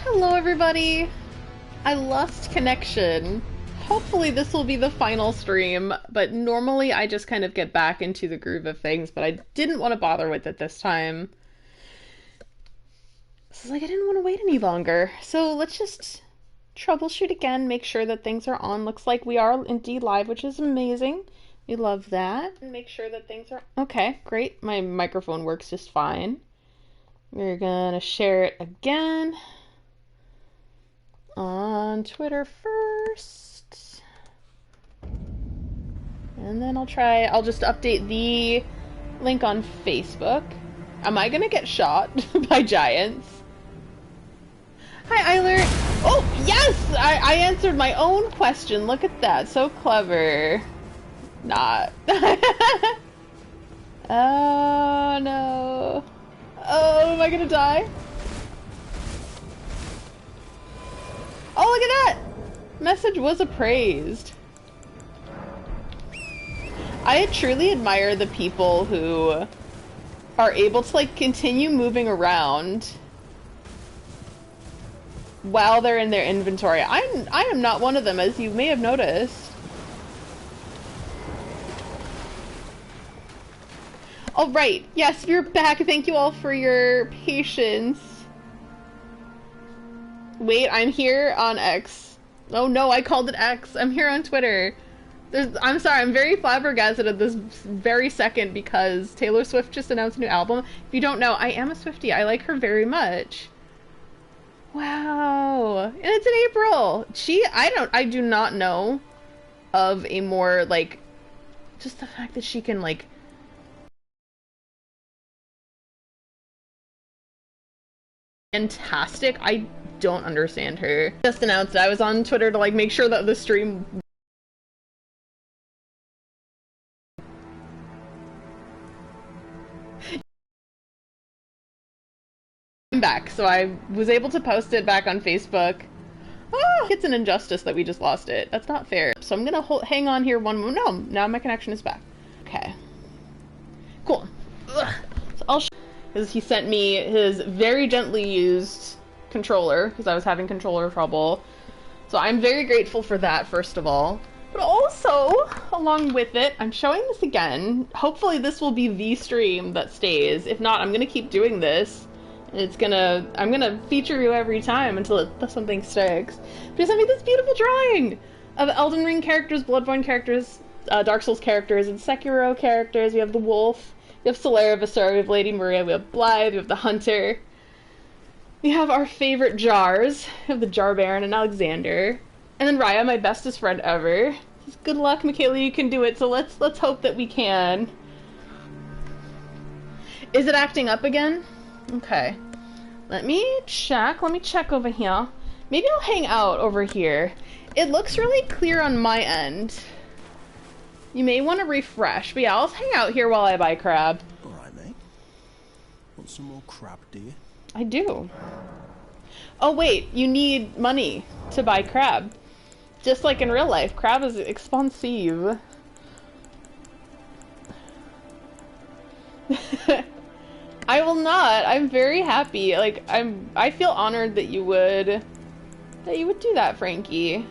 Hello everybody! I lost connection. Hopefully this will be the final stream, but normally I just kind of get back into the groove of things, but I didn't want to bother with it this time. So I didn't want to wait any longer. So let's just troubleshoot again, make sure that things are on. Looks like we are indeed live, which is amazing. We love that. And make sure that things are... Okay, great. My microphone works just fine. We're gonna share it again on Twitter first, and then I'll just update the link on Facebook. Am I gonna get shot by giants? Hi, Eiler. Oh, yes! I answered my own question. Look at that. So clever. Not. Oh, no. Oh, am I gonna die? Oh, look at that! Message was appraised. I truly admire the people who are able to, like, continue moving around while they're in their inventory. I am not one of them, as you may have noticed. All right. Yes, you're back. Thank you all for your patience. Wait, I'm here on X. Oh no, I called it X. I'm here on Twitter. I'm sorry, I'm very flabbergasted at this very second because Taylor Swift just announced a new album. If you don't know, I am a Swiftie. I like her very much. Wow. And it's in April. I do not know of a more, like, just the fact that she can, like, fantastic. I don't understand her. Just announced it. I was on Twitter to, like, make sure that the stream... I'm back, so I was able to post it back on Facebook. Oh, it's an injustice that we just lost it. That's not fair. So I'm gonna hang on here one moment. No, now my connection is back. Okay. Cool. Ugh. So I'll because he sent me his very gently used controller, because I was having controller trouble. So I'm very grateful for that, first of all. But also, along with it, I'm showing this again. Hopefully this will be the stream that stays. If not, I'm gonna keep doing this. I'm gonna feature you every time until something sticks. But he sent me this beautiful drawing of Elden Ring characters, Bloodborne characters, Dark Souls characters, and Sekiro characters. We have the wolf, we have Solera Viscera, we have Lady Maria, we have Blythe, we have the Hunter. We have our favorite jars. We have the Jar Baron and Alexander. And then Raya, my bestest friend ever. Good luck, Miquella, you can do it, so let's hope that we can. Is it acting up again? Okay. Let me check over here. Maybe I'll hang out over here. It looks really clear on my end. You may want to refresh, but yeah, I'll hang out here while I buy crab. Alright, mate. Want some more crab, do you? I do. Oh wait, you need money to buy crab. Just like in real life, crab is expensive. I will not. I'm very happy. Like, I feel honored that you would do that, Frankie.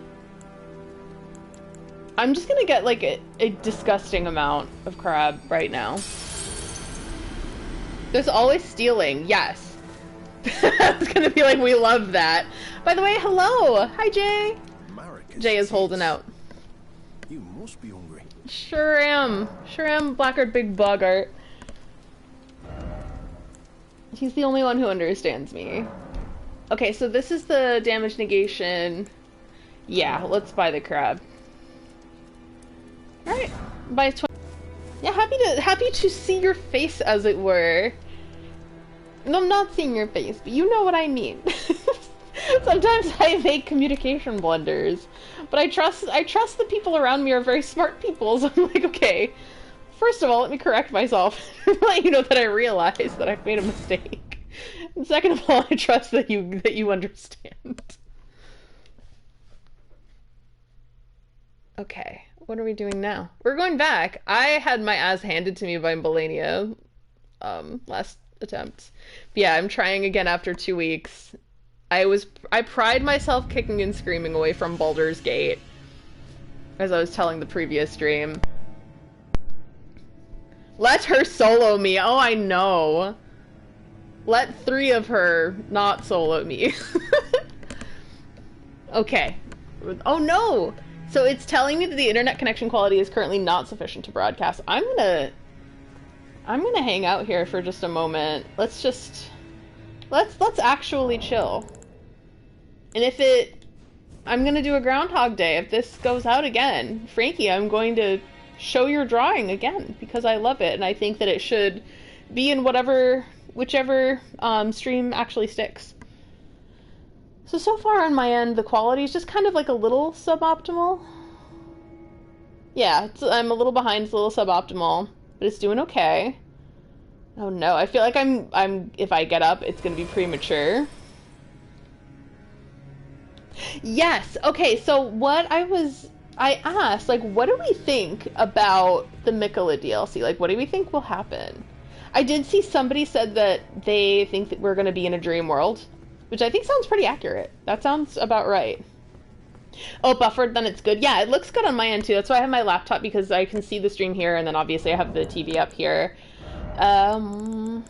I'm just gonna get like a disgusting amount of crab right now. There's always stealing, yes. It's gonna be like, we love that. By the way, hello! Hi, Jay! Jay is holding out. You must be hungry. Sure am. Sure am, Blackguard Big Boggart. He's the only one who understands me. Okay, so this is the damage negation. Yeah, let's buy the crab. Alright, buy 20. Yeah, happy to see your face, as it were. No, I'm not seeing your face, but you know what I mean. Sometimes I make communication blunders, but I trust the people around me are very smart people, so I'm like, okay, first of all, let me correct myself and let you know that I realize that I've made a mistake. And second of all, I trust that you understand. Okay, what are we doing now? We're going back. I had my ass handed to me by Malenia last attempt. But yeah, I'm trying again after 2 weeks. I pride myself kicking and screaming away from Baldur's Gate, as I was telling the previous stream. Let her solo me. Oh, I know. Let 3 of her not solo me. Okay. Oh no! So it's telling me that the internet connection quality is currently not sufficient to broadcast. I'm gonna hang out here for just a moment. Let's actually chill. And I'm gonna do a Groundhog Day. If this goes out again, Frankie, I'm going to show your drawing again because I love it and I think that it should be in whichever stream actually sticks. So far on my end, the quality is just kind of like a little suboptimal. Yeah, I'm a little behind, it's a little suboptimal, but it's doing okay. Oh no, I feel like if I get up, it's gonna be premature. Yes, okay, so I asked, like, what do we think about the Miquella DLC? Like, what do we think will happen? I did see somebody said that they think that we're gonna be in a dream world, which I think sounds pretty accurate. That sounds about right. Oh, buffered, then it's good. Yeah, it looks good on my end too. That's why I have my laptop, because I can see the stream here, and then obviously I have the TV up here. I'm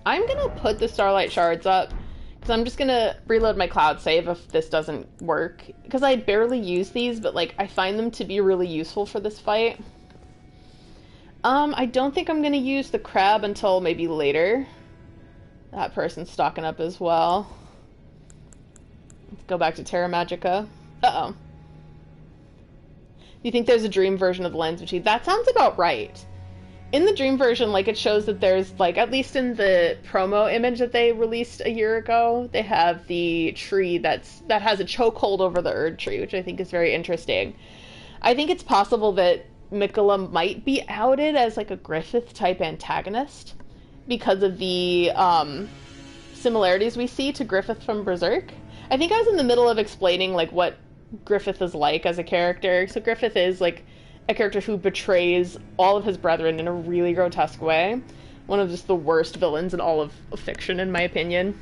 gonna put the Starlight Shards up, because I'm just gonna reload my cloud save if this doesn't work. Because I barely use these, but like I find them to be really useful for this fight. I don't think I'm gonna use the crab until maybe later. That person's stocking up as well. Let's go back to Terra Magica. Uh-oh. Do you think there's a dream version of the Lens of Chi? That sounds about right. In the dream version, like, it shows that there's, like, at least in the promo image that they released a year ago, they have the tree that has a chokehold over the Erd tree, which I think is very interesting. I think it's possible that Miquella might be outed as, like, a Griffith-type antagonist because of the similarities we see to Griffith from Berserk. I think I was in the middle of explaining, like, what Griffith is like as a character. So Griffith is, like, a character who betrays all of his brethren in a really grotesque way. One of just the worst villains in all of fiction, in my opinion.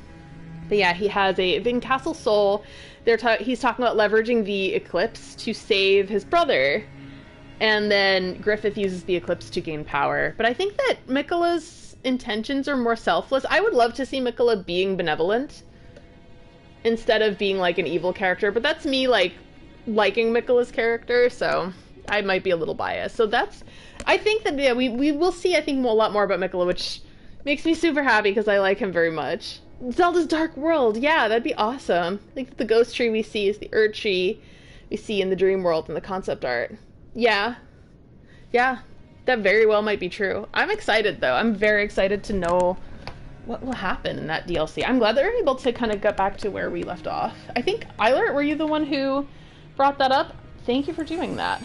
But yeah, he has in Castle Sol, he's talking about leveraging the eclipse to save his brother. And then Griffith uses the eclipse to gain power. But I think that Miquella's intentions are more selfless. I would love to see Miquella being benevolent instead of being, like, an evil character. But that's me, like, liking Miquella's character, so I might be a little biased. So I think that, yeah, we will see, I think, a lot more about Miquella, which makes me super happy because I like him very much. Zelda's Dark World, yeah, that'd be awesome. I think the ghost tree we see is the Erd tree we see in the dream world in the concept art. Yeah, that very well might be true. I'm excited, though. I'm very excited to know what will happen in that DLC. I'm glad that we're able to kind of get back to where we left off. I think, Eilert, were you the one who brought that up? Thank you for doing that.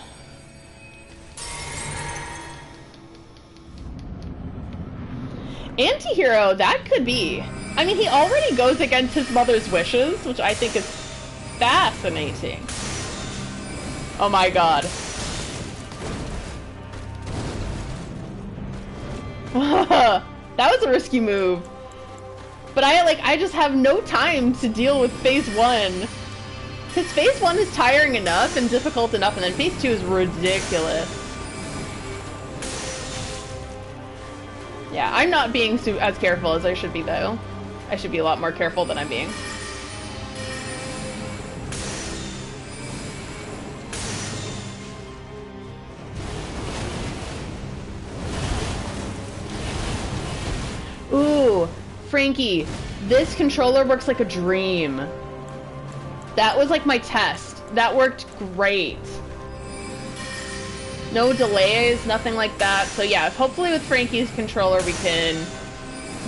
Anti-hero, that could be. I mean, he already goes against his mother's wishes, which I think is fascinating. Oh my god. That was a risky move. But I just have no time to deal with phase 1. Because phase 1 is tiring enough and difficult enough, and then phase 2 is ridiculous. Yeah, I'm not being as careful as I should be, though. I should be a lot more careful than I'm being. Ooh, Frankie, this controller works like a dream. That was like my test. That worked great. No delays, nothing like that. So yeah, hopefully with Frankie's controller we can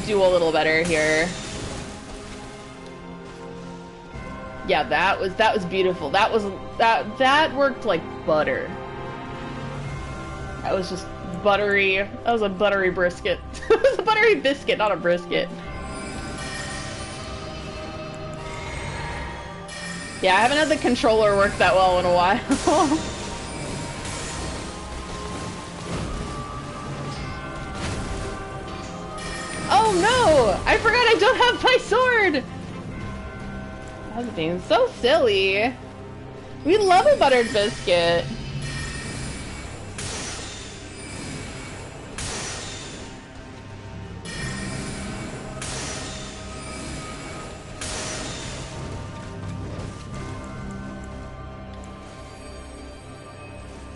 do a little better here. Yeah, that was beautiful. That worked like butter. That was just buttery. That was a buttery brisket. It was a buttery biscuit, not a brisket. Yeah, I haven't had the controller work that well in a while. Oh no! I forgot I don't have my sword! That's being so silly. We love a buttered biscuit.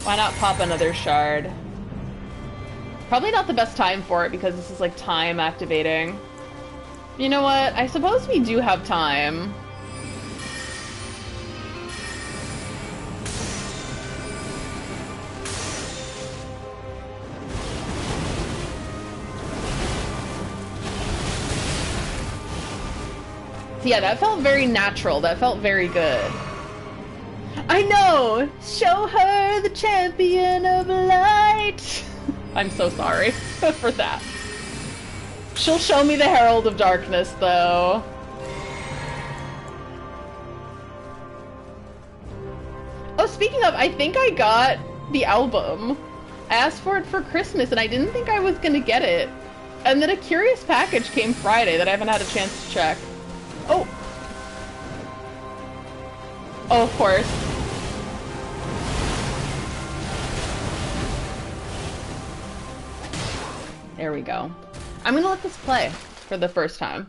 Why not pop another shard? Probably not the best time for it because this is like time activating. You know what? I suppose we do have time. Yeah, that felt very natural. That felt very good. I know! Show her the champion of light! I'm so sorry for that. She'll show me the Herald of Darkness, though. Oh, speaking of, I think I got the album. I asked for it for Christmas, and I didn't think I was gonna get it. And then a curious package came Friday that I haven't had a chance to check. Oh! Oh, of course. There we go. I'm gonna let this play for the first time.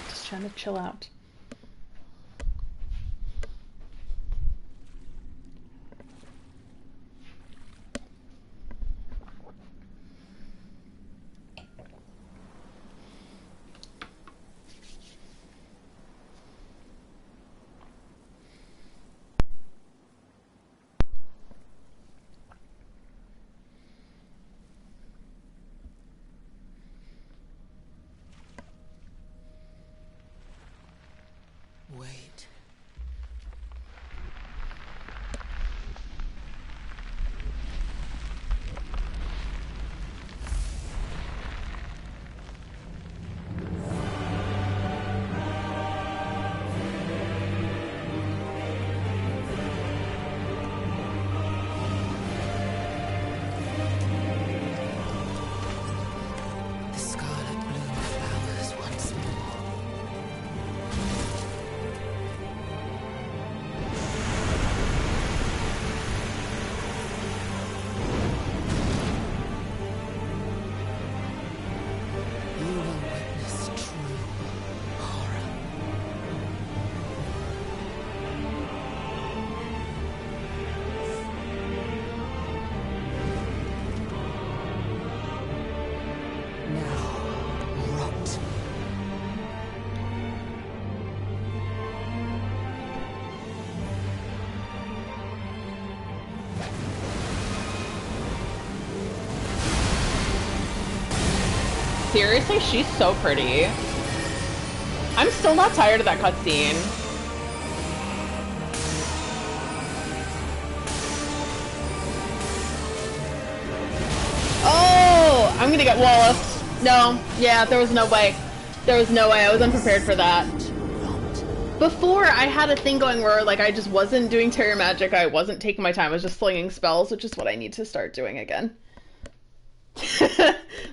Just trying to chill out. Wait. The scarlet bloom flowers once more. You will witness true horror. Now, rot. Seriously, she's so pretty. I'm still not tired of that cutscene. Oh, I'm gonna get walloped. No, yeah, there was no way. There was no way. I was unprepared for that. Before, I had a thing going where like I just wasn't doing Terror Magic. I wasn't taking my time. I was just slinging spells, which is what I need to start doing again.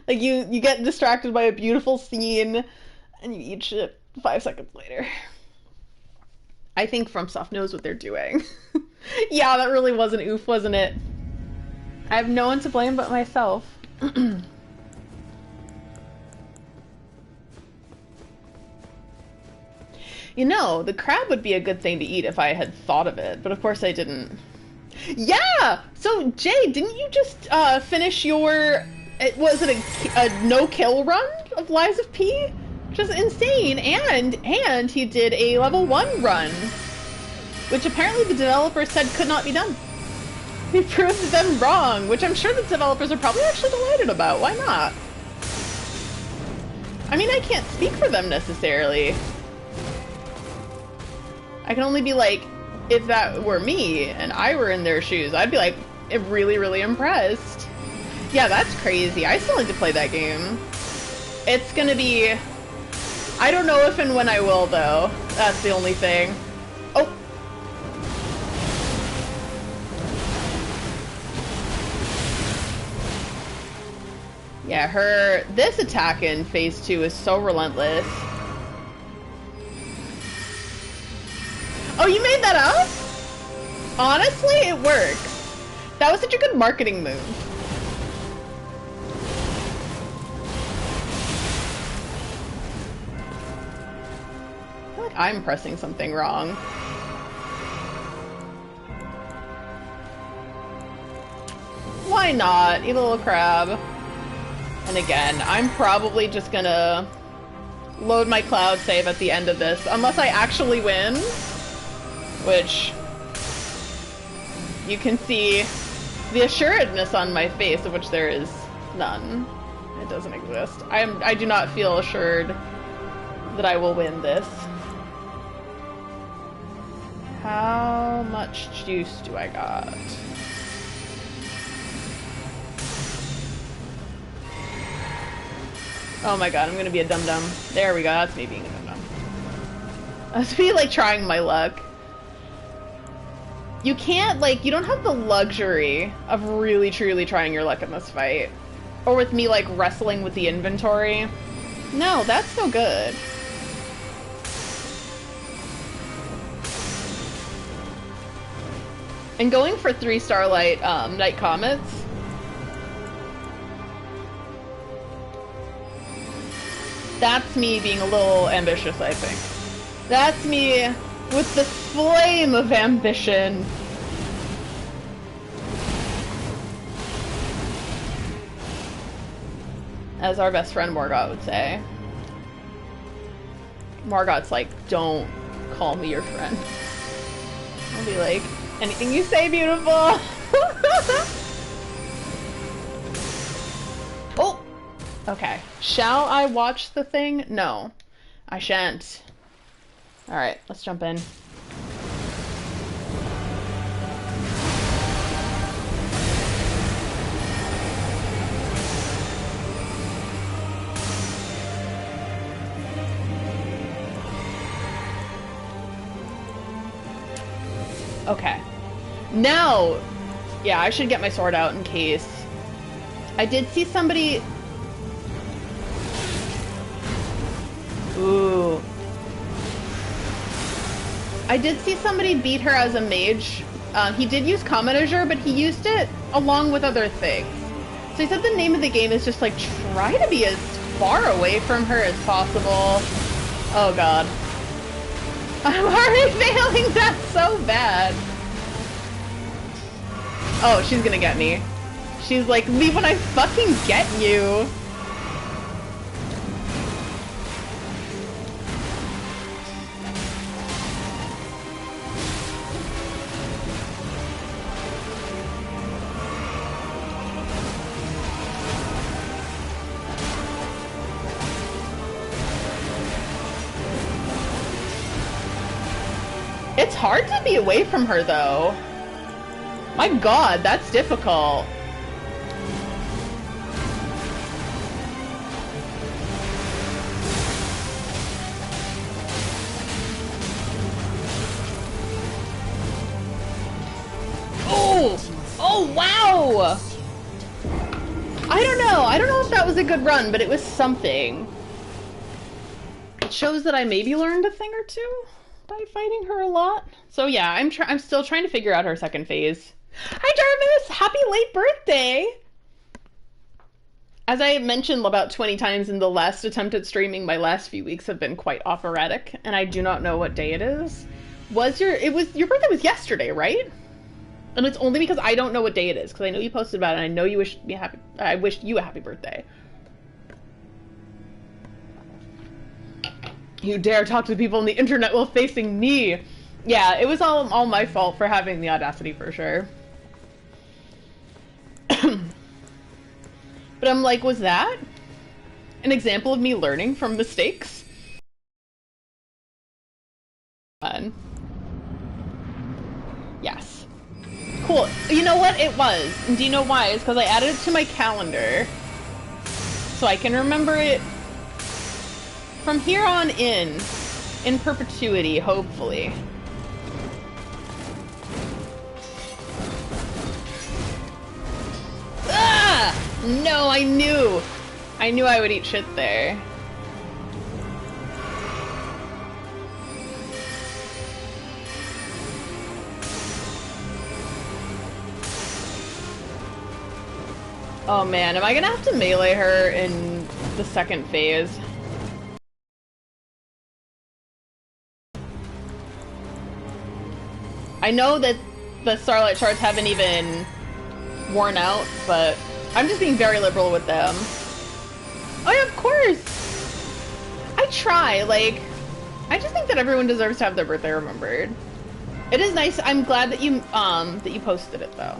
Like you get distracted by a beautiful scene and you eat shit 5 seconds later. I think FromSoft knows what they're doing. Yeah, that really was an oof, wasn't it? I have no one to blame but myself. You know, the crab would be a good thing to eat if I had thought of it, but of course I didn't. Yeah! So, Jay, didn't you just finish your... Was it a no-kill run of Lies of P? Which is insane, and he did a level 1 run, which apparently the developers said could not be done. He proved them wrong, which I'm sure the developers are probably actually delighted about. Why not? I mean, I can't speak for them necessarily. I can only be like, if that were me and I were in their shoes, I'd be like really, really impressed. Yeah, that's crazy. I still need to play that game. It's gonna be... I don't know if and when I will, though. That's the only thing. Oh! Yeah, this attack in phase 2 is so relentless. Oh, you made that up? Honestly, it works. That was such a good marketing move. I feel like I'm pressing something wrong. Why not? Eat a little crab. And again, I'm probably just gonna load my cloud save at the end of this, unless I actually win, which you can see the assuredness on my face, of which there is none. It doesn't exist. I do not feel assured that I will win this. How much juice do I got? Oh my god, I'm gonna be a dum-dum. There we go, that's me being a dum-dum. That's me, like, trying my luck. You can't, like, you don't have the luxury of really truly trying your luck in this fight. Or with me, like, wrestling with the inventory. No, that's no good. And going for 3 Starlight, Night Comets, that's me being a little ambitious, I think. That's me with the flame of ambition. As our best friend Morgott would say. Morgott's like, don't call me your friend. I'll be like, anything you say, beautiful. Oh! Okay. Shall I watch the thing? No. I shan't. Alright, let's jump in. Okay. Now, yeah, I should get my sword out in case. I did see somebody... Ooh. I did see somebody beat her as a mage. He did use Comet Azure, but he used it along with other things. So he said the name of the game is just like, try to be as far away from her as possible. Oh god. I'm already failing that so bad. Oh, she's gonna get me. She's like, leave when I fucking get you. It's hard to be away from her, though. My god, that's difficult. Oh! Oh, wow! I don't know. I don't know if that was a good run, but it was something. It shows that I maybe learned a thing or two by fighting her a lot. So yeah, I'm still trying to figure out her second phase. Hi Jarvis! Happy late birthday! As I mentioned about 20 times in the last attempt at streaming, my last few weeks have been quite operatic, and I do not know what day it is. Your birthday was yesterday, right? And it's only because I don't know what day it is, because I know you posted about it, and I know you I wished you a happy birthday. You dare talk to people on the internet while facing me. Yeah, it was all my fault for having the audacity, for sure. But I'm like, was that an example of me learning from mistakes? Fun. Yes. Cool. You know what? It was. And do you know why? It's because I added it to my calendar. So I can remember it from here on in perpetuity, hopefully. Ah! No, I knew! I knew I would eat shit there. Oh man, am I gonna have to melee her in the second phase? I know that the Starlight Shards haven't even worn out, but I'm just being very liberal with them. Oh yeah, of course! I try, like, I just think that everyone deserves to have their birthday remembered. It is nice, I'm glad that you posted it though.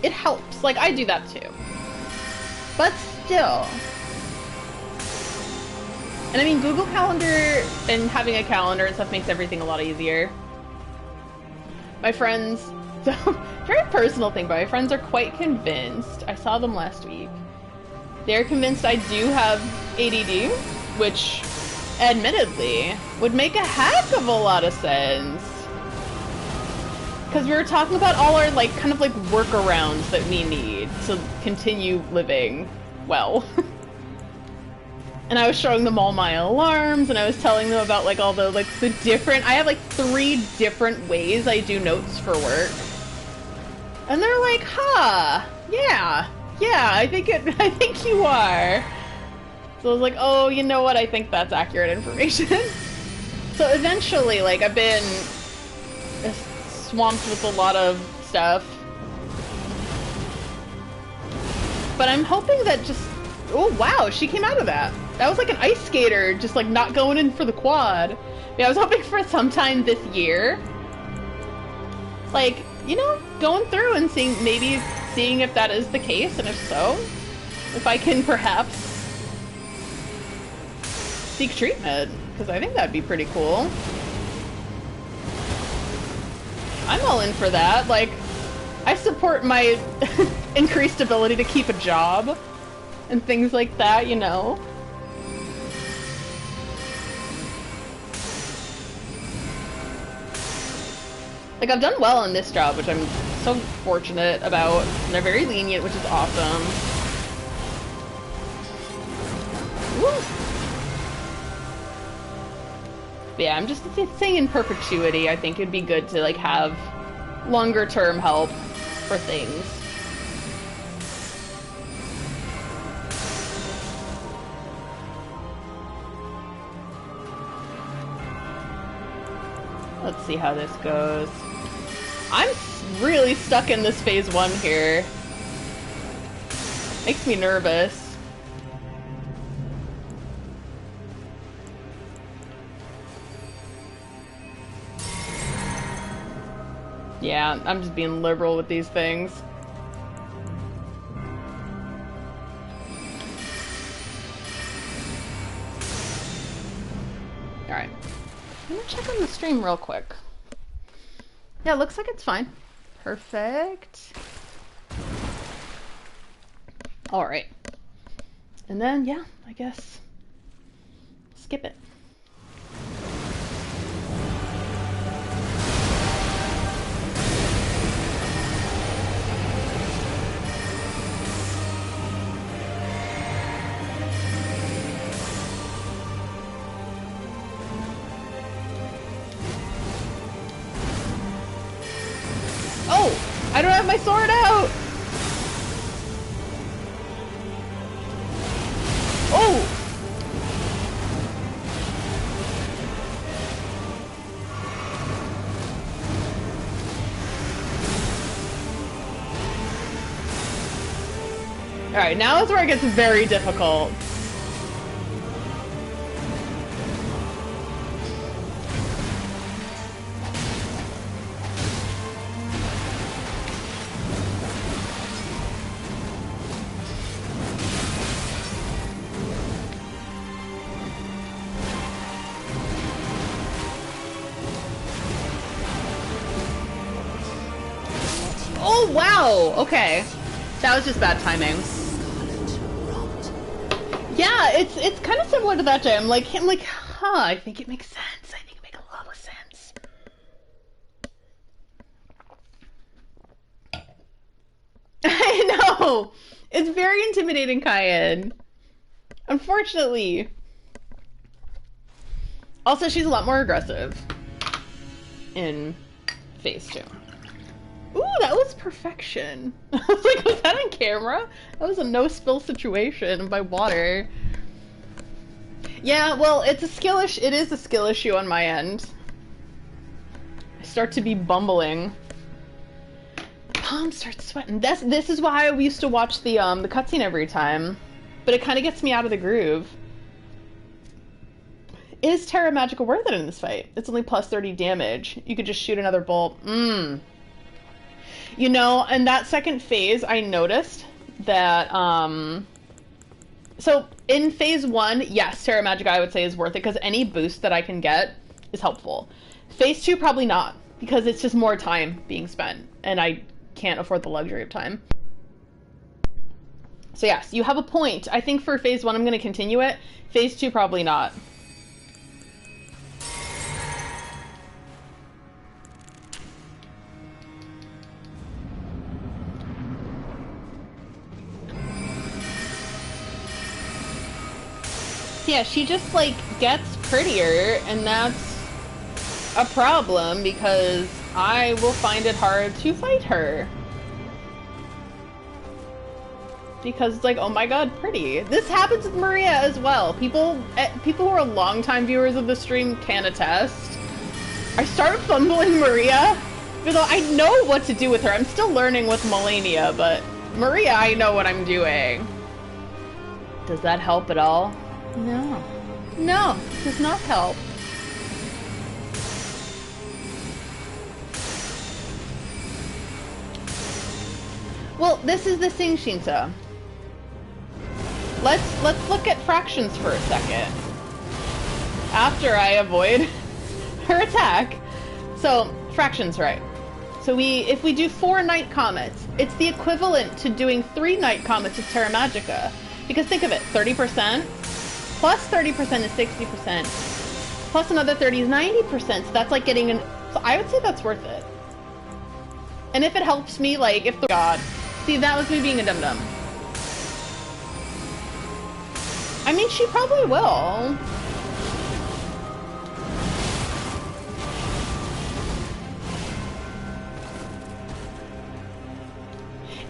It helps, like, I do that too. But still. And I mean, Google Calendar and having a calendar and stuff makes everything a lot easier. My friends, so, very personal thing, but my friends are quite convinced, I saw them last week, they're convinced I do have ADD, which, admittedly, would make a heck of a lot of sense. Because we were talking about all our, like, kind of like workarounds that we need to continue living well. And I was showing them all my alarms, and I was telling them about, like, all the, like, the different... I have, like, 3 different ways I do notes for work. And they're like, huh, yeah, I think you are. So I was like, oh, you know what, I think that's accurate information. So eventually, like, I've been swamped with a lot of stuff. But I'm hoping that just... Oh, wow, she came out of that. That was like an ice skater, just like not going in for the quad. Yeah, I was hoping for sometime this year. Like, you know, going through and seeing if that is the case, and if so, if I can perhaps seek treatment, because I think that'd be pretty cool. I'm all in for that. Like, I support my increased ability to keep a job and things like that, you know. Like, I've done well in this job, which I'm so fortunate about. And they're very lenient, which is awesome. Woo! But yeah, I'm just saying in perpetuity, I think it'd be good to, like, have longer term help for things. Let's see how this goes. I'm really stuck in this phase 1 here. Makes me nervous. Yeah, I'm just being liberal with these things. Alright. I'm gonna check on the stream real quick. Yeah, looks like it's fine. Perfect. Alright. And then, yeah, I guess skip it. I don't have my sword out! Oh! Alright, now is where it gets very difficult. Oh, wow! Okay. That was just bad timing. Yeah, it's kind of similar to that jam. Like, I'm like, huh, I think it makes sense. I think it makes a lot of sense. I know! It's very intimidating, Cayenne. Unfortunately. Also, she's a lot more aggressive in phase 2. Ooh, that was perfection. I was like, was that on camera? That was a no-spill situation by water. Yeah, well, it's a skill issue. It is a skill issue on my end. I start to be bumbling. Palms start sweating. This is why I used to watch the cutscene every time. But it kind of gets me out of the groove. Is Terra Magica worth it in this fight? It's only plus 30 damage. You could just shoot another bolt. You know, in that second phase, I noticed that, so in phase 1, yes, Terra Magica I would say is worth it, because any boost that I can get is helpful. Phase 2, probably not, because it's just more time being spent, and I can't afford the luxury of time. So yes, you have a point. I think for phase 1, I'm going to continue it. Phase 2, probably not. Yeah, she just, like, gets prettier, and that's a problem, because I will find it hard to fight her. Because it's like, oh my god, pretty. This happens with Maria as well. People who are longtime viewers of the stream can attest. I started fumbling Maria, even though I know what to do with her. I'm still learning with Malenia, but Maria, I know what I'm doing. Does that help at all? No. No, it does not help. Well, this is the thing, Shinta. Let's look at fractions for a second. After I avoid her attack. So, fractions, right. So if we do 4 night comets, it's the equivalent to doing 3 night comets with Terra Magica. Because think of it, 30%. Plus 30% is 60%. Plus another 30 is 90%. So that's like getting an... So I would say that's worth it. And if it helps me, like, if the... God. See, that was me being a dum-dum. I mean, she probably will.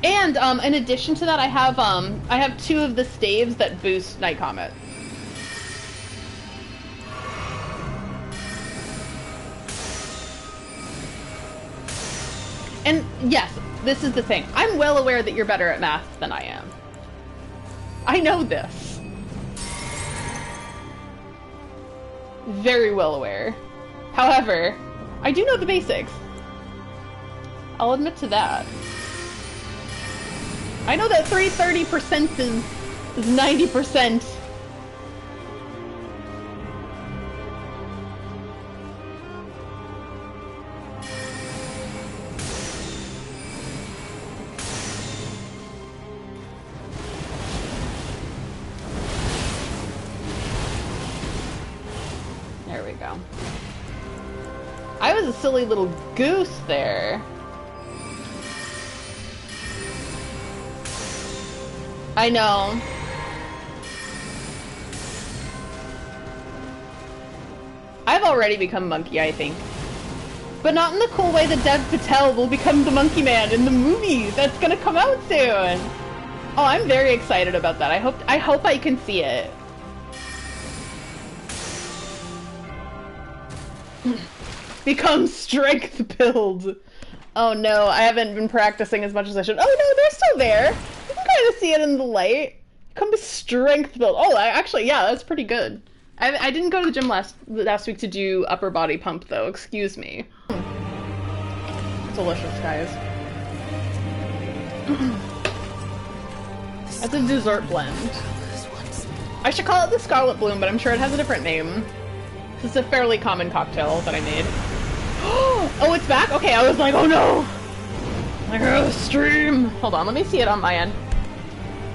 And, in addition to that, I have 2 of the staves that boost Night Comet. And yes, this is the thing. I'm well aware that you're better at math than I am. I know this. Very well aware. However, I do know the basics. I'll admit to that. I know that 330% is 90%. There we go. I was a silly little goose there. I know. I've already become Monkey, I think. But not in the cool way that Dev Patel will become the Monkey Man in the movie that's gonna come out soon. Oh, I'm very excited about that. I hope I can see it. Become strength build. Oh no, I haven't been practicing as much as I should. Oh no, they're still there. You can kind of see it in the light. Become a strength build. Oh, actually, yeah, that's pretty good. I didn't go to the gym last week to do upper body pump though. Excuse me. Delicious, guys. That's a dessert blend. I should call it the Scarlet Bloom, but I'm sure it has a different name. This is a fairly common cocktail that I made. Oh, it's back? Okay, I was like, oh no! I gotta stream! Hold on, let me see it on my end.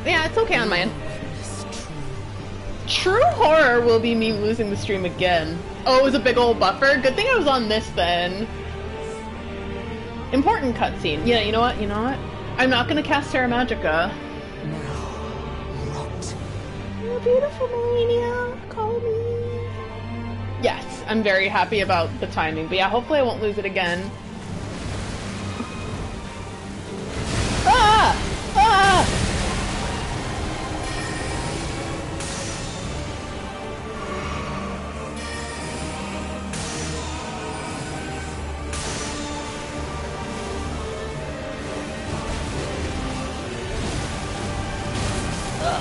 Yeah, it's okay on my end. True horror will be me losing the stream again. Oh, it was a big old buffer? Good thing I was on this then. Important cutscene. Yeah, you know what? I'm not gonna cast Terra Magica. You're beautiful, Malenia. Call me. Yes, I'm very happy about the timing, but yeah, hopefully I won't lose it again. Ah! Ah!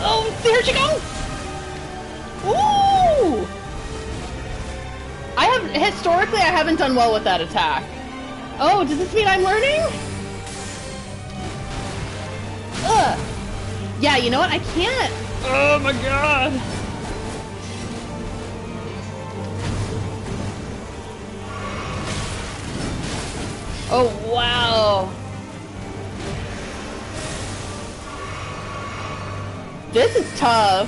Oh, there she goes! Ooh! Historically, I haven't done well with that attack. Oh, does this mean I'm learning? Ugh. Yeah, you know what? I can't. Oh my god. Oh, wow. This is tough.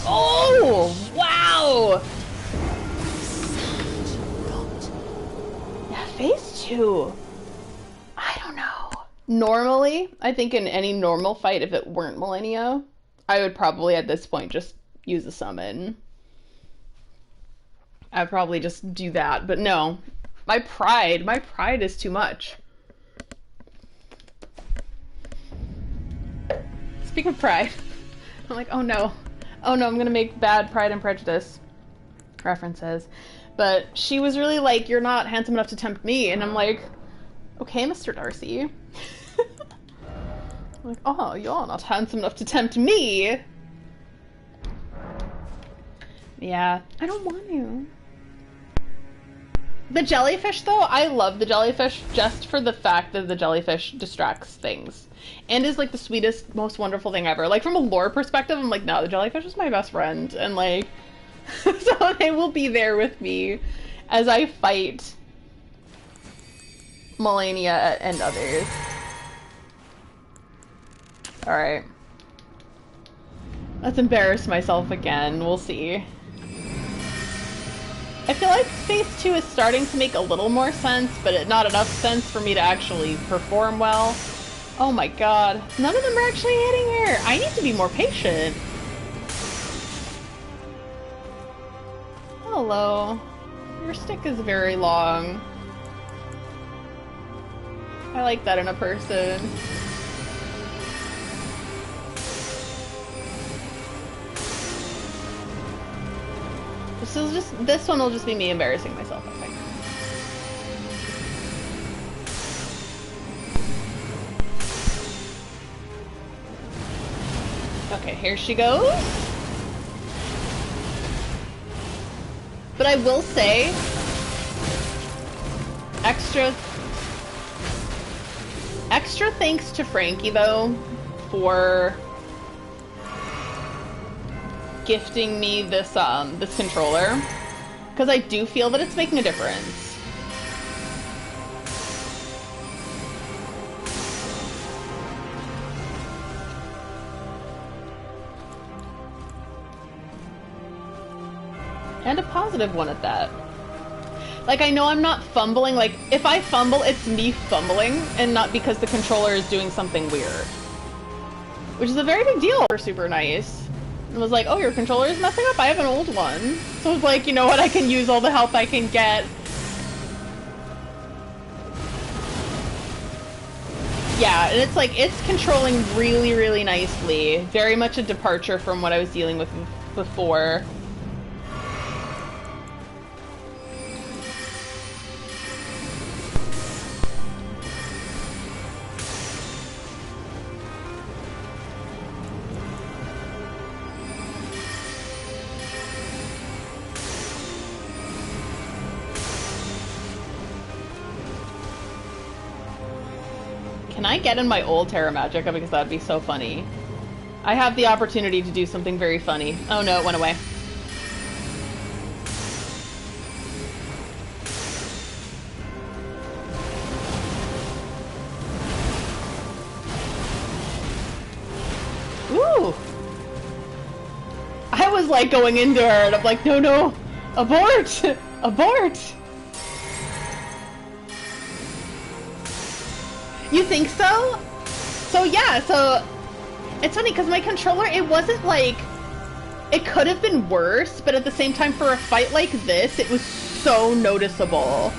Oh, wow. Yeah, phase 2. I don't know. Normally, I think in any normal fight, if it weren't Malenia, I would probably at this point just use a summon. I'd probably just do that, but no. My pride is too much. Speaking of pride, I'm like, oh no, I'm gonna make bad Pride and Prejudice references. But she was really like, you're not handsome enough to tempt me, and I'm like, okay, Mr. Darcy. I'm like, oh, you're not handsome enough to tempt me. Yeah, I don't want to. The jellyfish, though, I love the jellyfish just for the fact that the jellyfish distracts things. And is, like, the sweetest, most wonderful thing ever. Like, from a lore perspective, I'm like, no, the jellyfish is my best friend. And, like, so they will be there with me as I fight Malenia and others. Alright. Let's embarrass myself again. We'll see. I feel like phase 2 is starting to make a little more sense, but not enough sense for me to actually perform well. Oh my god. None of them are actually hitting her. I need to be more patient. Hello. Your stick is very long. I like that in a person. This one will just be me embarrassing myself, I think. Okay, here she goes. But I will say, extra thanks to Frankie though for gifting me this this controller, because I do feel that it's making a difference. And a positive one at that. Like, I know I'm not fumbling. Like, if I fumble, it's me fumbling, and not because the controller is doing something weird. Which is a very big deal. Super nice. And was like, oh, your controller is messing up? I have an old one. So I was like, you know what? I can use all the help I can get. Yeah, and it's like, it's controlling really, really nicely. Very much a departure from what I was dealing with before. Can I get in my old Terra Magica? Because that'd be so funny. I have the opportunity to do something very funny. Oh no, it went away. Ooh! was like going into her, and I'm like, no, no, abort, abort. You think so? So yeah, so it's funny because my controller, it wasn't like, it could have been worse, but at the same time, for a fight like this, it was so noticeable.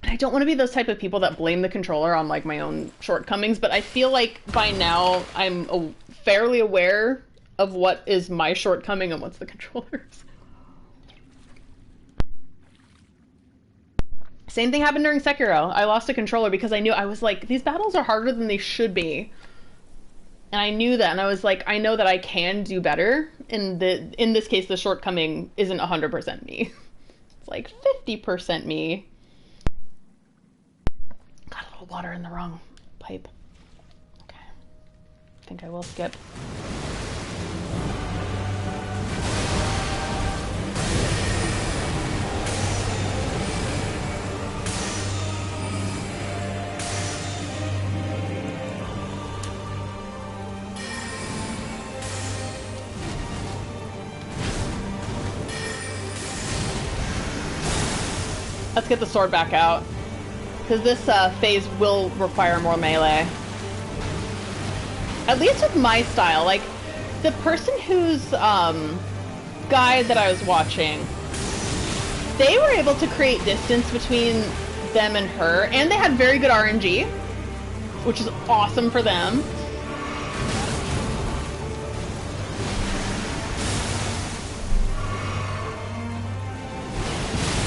I don't want to be those type of people that blame the controller on like my own shortcomings, but I feel like by now I'm fairly aware of what is my shortcoming and what's the controller's. Same thing happened during Sekiro. I lost a controller because I knew, I was like, these battles are harder than they should be. And I knew that, and I was like, I know that I can do better. In this case, the shortcoming isn't 100% me. It's like 50% me. Got a little water in the wrong pipe. Okay. I think I will skip. Let's get the sword back out, because this phase will require more melee. At least with my style, like, the person whose guide that I was watching, they were able to create distance between them and her, and they had very good RNG, which is awesome for them.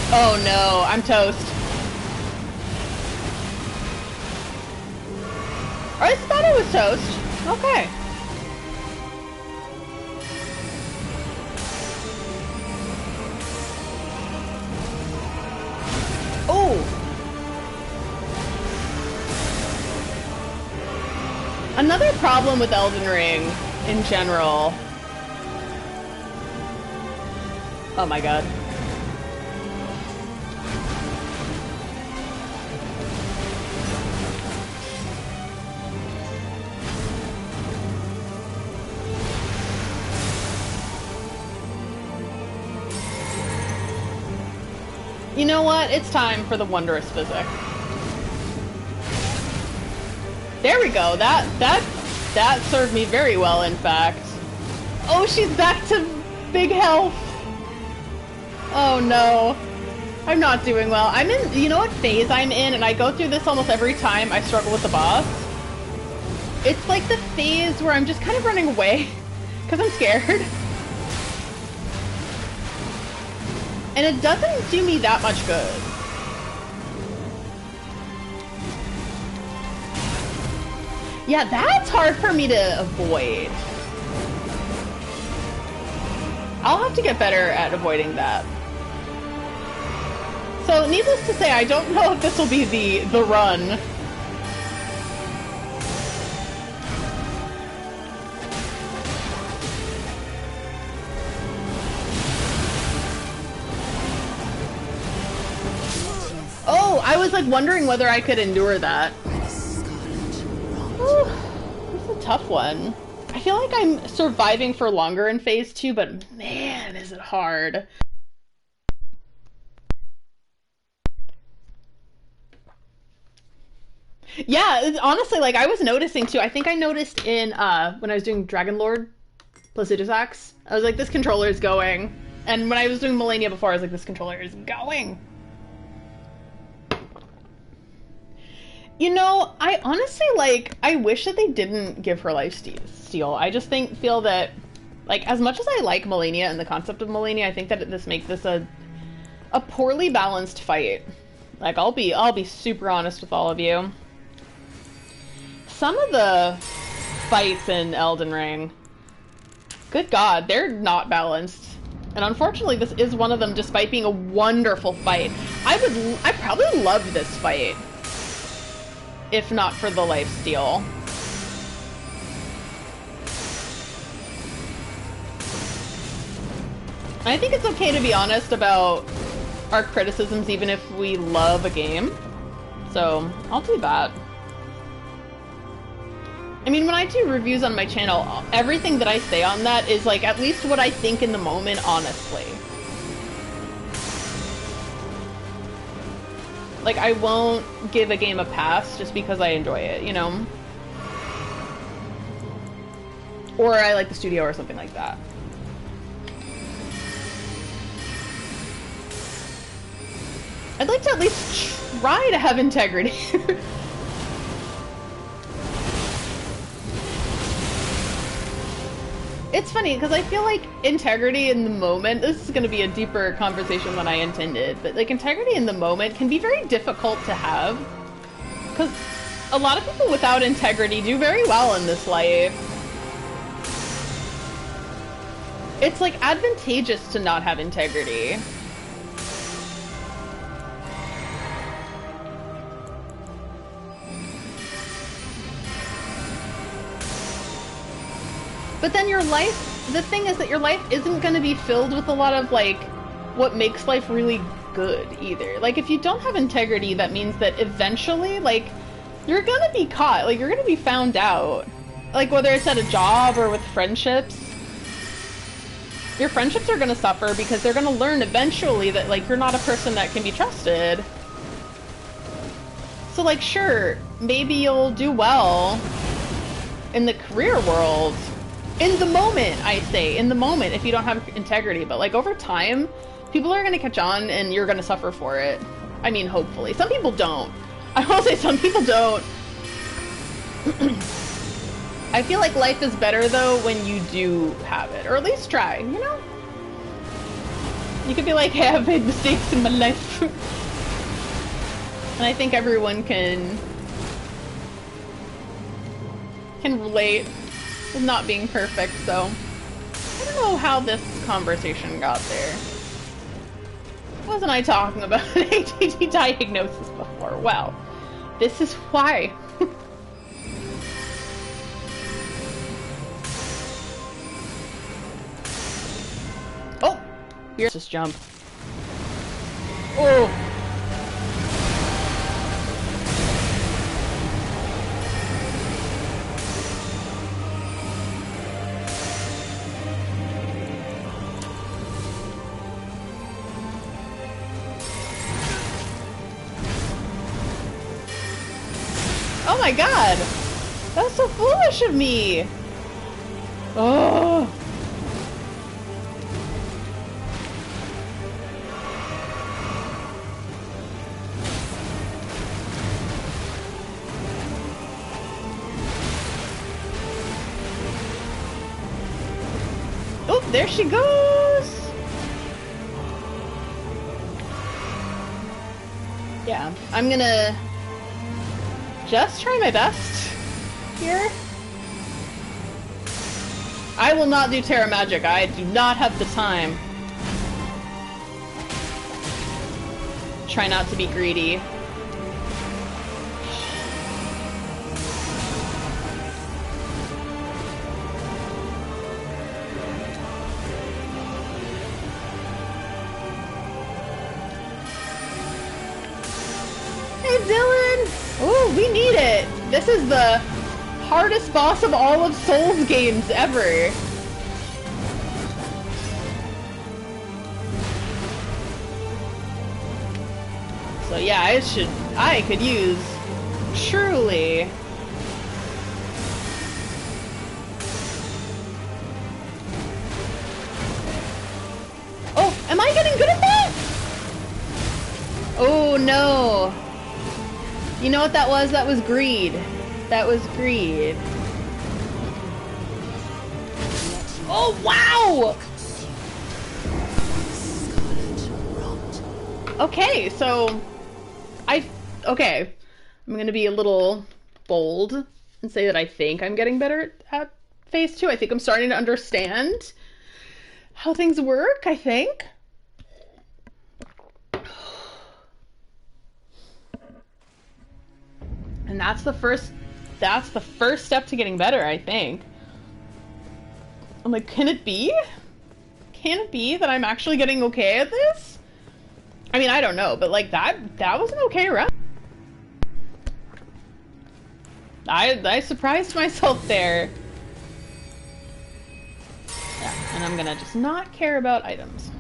Oh no, I'm toast. I thought I was toast. Okay. Oh. Another problem with Elden Ring in general. Oh my god. You know what? It's time for the wondrous physic. There we go. That served me very well, in fact. Oh, she's back to big health. Oh no. I'm not doing well. I'm in, you know what phase I'm in? And I go through this almost every time I struggle with the boss. It's like the phase where I'm just kind of running away because I'm scared. And it doesn't do me that much good. Yeah, that's hard for me to avoid. I'll have to get better at avoiding that. So, needless to say, I don't know if this will be the run. Oh, I was like wondering whether I could endure that. Ooh, this is a tough one. I feel like I'm surviving for longer in phase 2, but man, is it hard. Yeah, honestly, like I was noticing too. I think I noticed in when I was doing Dragon Lord Placiduous Axe, I was like, this controller is going. And when I was doing Malenia before, I was like, this controller is going. You know, I honestly, like, I wish that they didn't give her life steal. I just feel that, like, as much as I like Malenia and the concept of Malenia, I think that this makes this a poorly balanced fight. Like, I'll be super honest with all of you. Some of the fights in Elden Ring, good God, they're not balanced. And unfortunately, this is one of them, despite being a wonderful fight. I probably love this fight, if not for the lifesteal. I think it's okay to be honest about our criticisms, even if we love a game. So, I'll do that. I mean, when I do reviews on my channel, everything that I say on that is like at least what I think in the moment, honestly. Like, I won't give a game a pass just because I enjoy it, you know? Or I like the studio or something like that. I'd like to at least try to have integrity. It's funny, because I feel like integrity in the moment, this is going to be a deeper conversation than I intended, but like integrity in the moment can be very difficult to have. Because a lot of people without integrity do very well in this life. It's like advantageous to not have integrity. But then your life, the thing is that your life isn't going to be filled with a lot of, like, what makes life really good, either. Like, if you don't have integrity, that means that eventually, like, you're going to be caught. Like, you're going to be found out. Like, whether it's at a job or with friendships. Your friendships are going to suffer because they're going to learn eventually that, like, you're not a person that can be trusted. So, like, sure, maybe you'll do well in the career world. In the moment, I say. In the moment, if you don't have integrity. But, like, over time, people are going to catch on and you're going to suffer for it. I mean, hopefully. Some people don't. I will say some people don't. I feel like life is better, though, when you do have it. Or at least try, you know? You could be like, hey, I've made mistakes in my life. And I think everyone can relate with not being perfect, so I don't know how this conversation got there. Wasn't I talking about an ADD diagnosis before? Well, this is why. Oh! Here's this jump. Oh! Oh my god! That's so foolish of me! Oh! Oh, there she goes! Yeah, I'm gonna just try my best here. I will not do Terra Magic. I do not have the time. Try not to be greedy. Hey, Dylan! Ooh, we need it! This is the hardest boss of all of Souls games ever. So yeah, I could use truly. Oh, am I getting good at that? Oh no. You know what that was? That was greed. That was greed. Oh, wow! Okay, so okay. I'm gonna be a little bold and say that I think I'm getting better at phase 2. I think I'm starting to understand how things work, I think. And that's the first step to getting better, I think. I'm like, can it be? Can it be that I'm actually getting okay at this? I mean, I don't know, but like that was an okay run. I surprised myself there. Yeah, and I'm gonna just not care about items.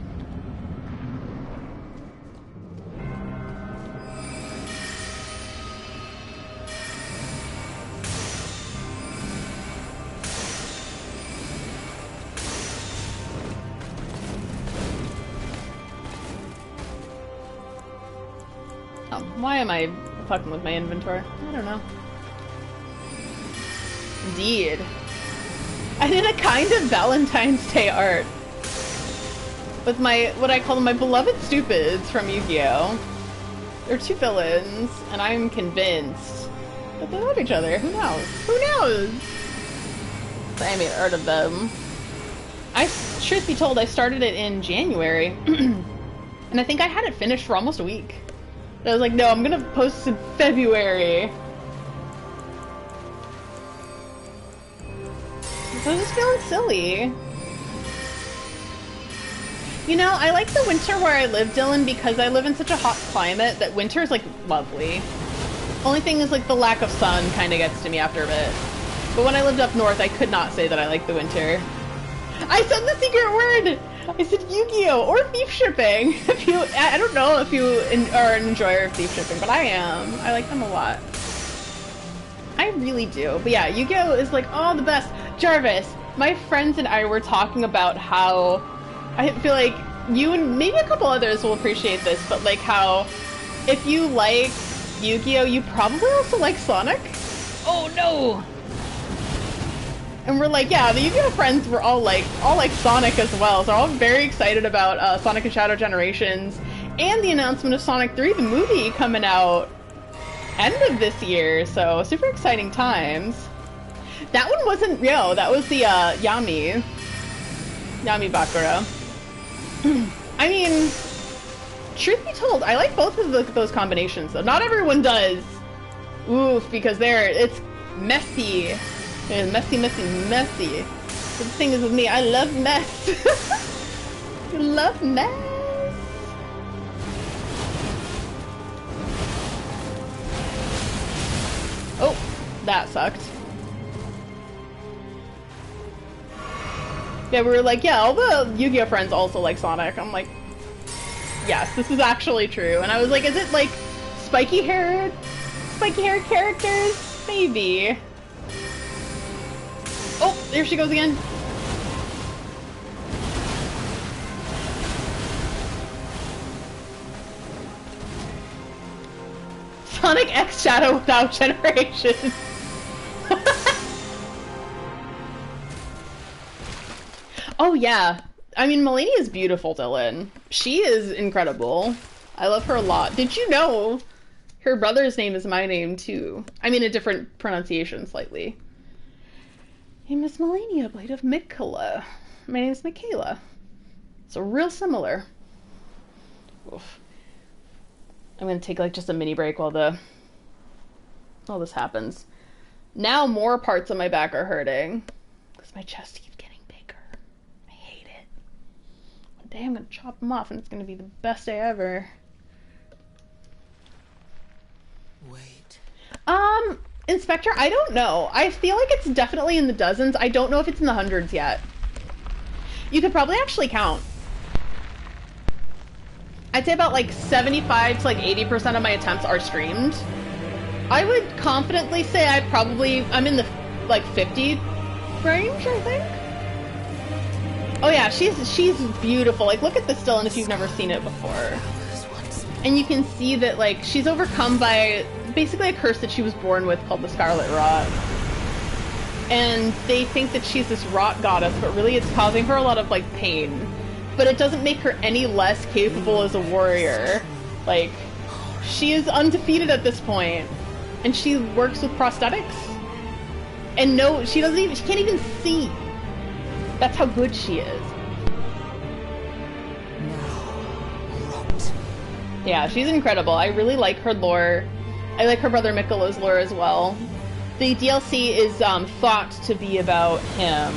Oh, why am I fucking with my inventory? I don't know. Indeed. I did a kind of Valentine's Day art with my, what I call my beloved stupids from Yu-Gi-Oh! They're two villains, and I'm convinced that they love each other. Who knows? Who knows? So I made art of them. Truth be told, I started it in January, and I think I had it finished for almost a week. I was like, no, I'm gonna post in February. So I was just feeling silly. You know, I like the winter where I live, Dylan, because I live in such a hot climate that winter is, like, lovely. Only thing is, like, the lack of sun kind of gets to me after a bit. But when I lived up north, I could not say that I liked the winter. I said the secret word! I said Yu-Gi-Oh! Or thief shipping! I don't know if you are an enjoyer of thief shipping, but I am. I like them a lot. I really do. But yeah, Yu-Gi-Oh! Is like, oh, the best. Jarvis, my friends and I were talking about how I feel like you and maybe a couple others will appreciate this, but like how if you like Yu-Gi-Oh! You probably also like Sonic? Oh no! And we're like, yeah, the Yu-Gi-Oh! Friends were all like Sonic as well, so we're all very excited about Sonic and Shadow Generations and the announcement of Sonic 3, the movie, coming out end of this year, so super exciting times. That one wasn't Ryo, that was the Yami Bakura. I mean, truth be told, I like both of those combinations, though. Not everyone does. Oof, because it's messy. It's messy, messy, messy. But the thing is with me, I love mess. I love mess. Oh, that sucked. Yeah, we were like, yeah, all the Yu-Gi-Oh! Friends also like Sonic. I'm like, yes, this is actually true. And I was like, is it like spiky-haired characters? Maybe. Oh, there she goes again. Sonic X Shadow without generations. Oh yeah. I mean, Malenia is beautiful, Dylan. She is incredible. I love her a lot. Did you know her brother's name is my name too? I mean, a different pronunciation slightly. Name is Malenia Blade of Miquella. My name is Miquella. So real similar. Oof. I'm gonna take like just a mini break while this happens. Now more parts of my back are hurting because my chest keeps getting bigger. I hate it. One day I'm gonna chop them off and it's gonna be the best day ever. Wait. Inspector, I don't know. I feel like it's definitely in the dozens. I don't know if it's in the hundreds yet. You could probably actually count. I'd say about like 75 to like 80% of my attempts are streamed. I would confidently say I'm in the like 50 range, I think. Oh yeah, she's beautiful. Like look at this still, and if you've never seen it before. And you can see that like she's overcome by basically a curse that she was born with called the Scarlet Rot. And they think that she's this rot goddess, but really it's causing her a lot of like pain. But it doesn't make her any less capable as a warrior. Like, she is undefeated at this point, and she works with prosthetics. And no, she can't even see. That's how good she is. Yeah, she's incredible. I really like her lore. I like her brother Miquella's lore as well. The DLC is thought to be about him.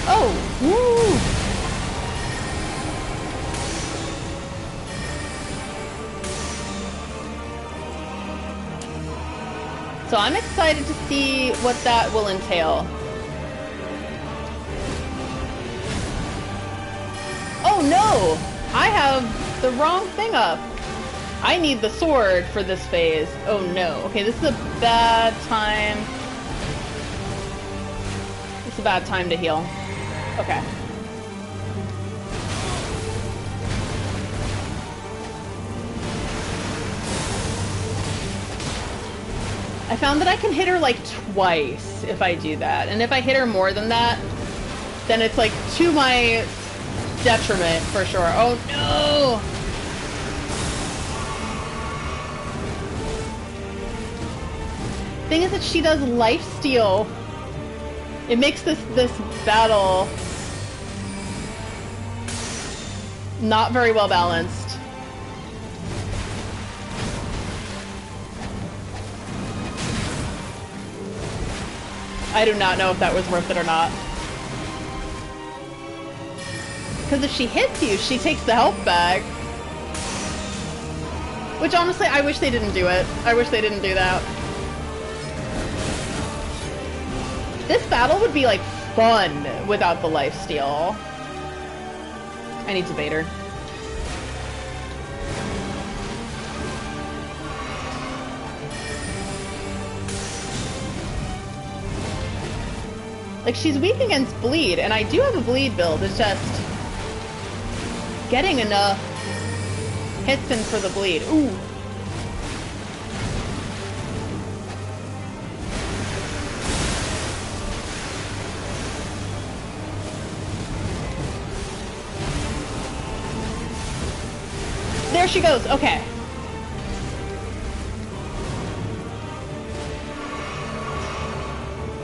Oh, woo! So I'm excited to see what that will entail. Oh no! I have the wrong thing up. I need the sword for this phase. Oh no. Okay, this is a bad time. It's a bad time to heal. Okay. I found that I can hit her like twice if I do that. And if I hit her more than that, then it's like to my detriment for sure. Oh no! Thing is that she does lifesteal. It makes this battle not very well balanced. I do not know if that was worth it or not. Because if she hits you, she takes the health back. Which honestly, I wish they didn't do it. I wish they didn't do that. This battle would be like fun without the lifesteal. I need to bait her. Like, she's weak against bleed, and I do have a bleed build. It's just getting enough hits in for the bleed. Ooh. There she goes. Okay.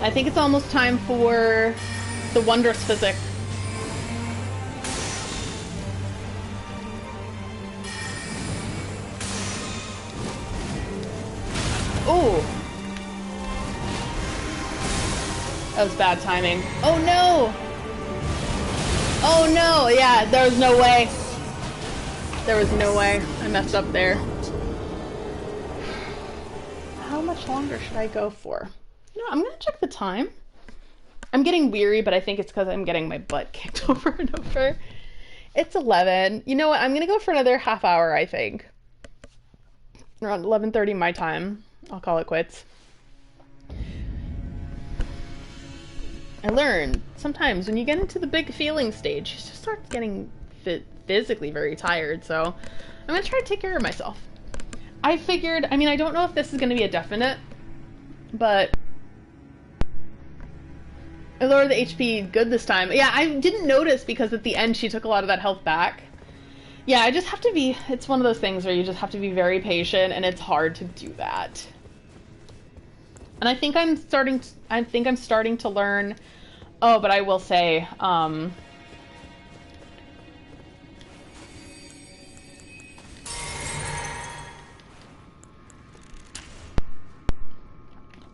I think it's almost time for the wondrous physic. Ooh. That was bad timing. Oh no! Oh no! Yeah, there was no way. There was no way. I messed up there. How much longer should I go for? You know, I'm gonna check the time. I'm getting weary, but I think it's because I'm getting my butt kicked over and over. It's 11. You know what? I'm gonna go for another half hour, I think. Around 11:30 my time. I'll call it quits. I learned sometimes when you get into the big feeling stage, you just start getting physically very tired, so I'm gonna try to take care of myself. I figured, I mean, I don't know if this is gonna be a definite, but I lowered the HP good this time. Yeah, I didn't notice because at the end she took a lot of that health back. Yeah, I just have to be, it's one of those things where you just have to be very patient, and it's hard to do that. And I think I'm starting to learn. Oh, but I will say,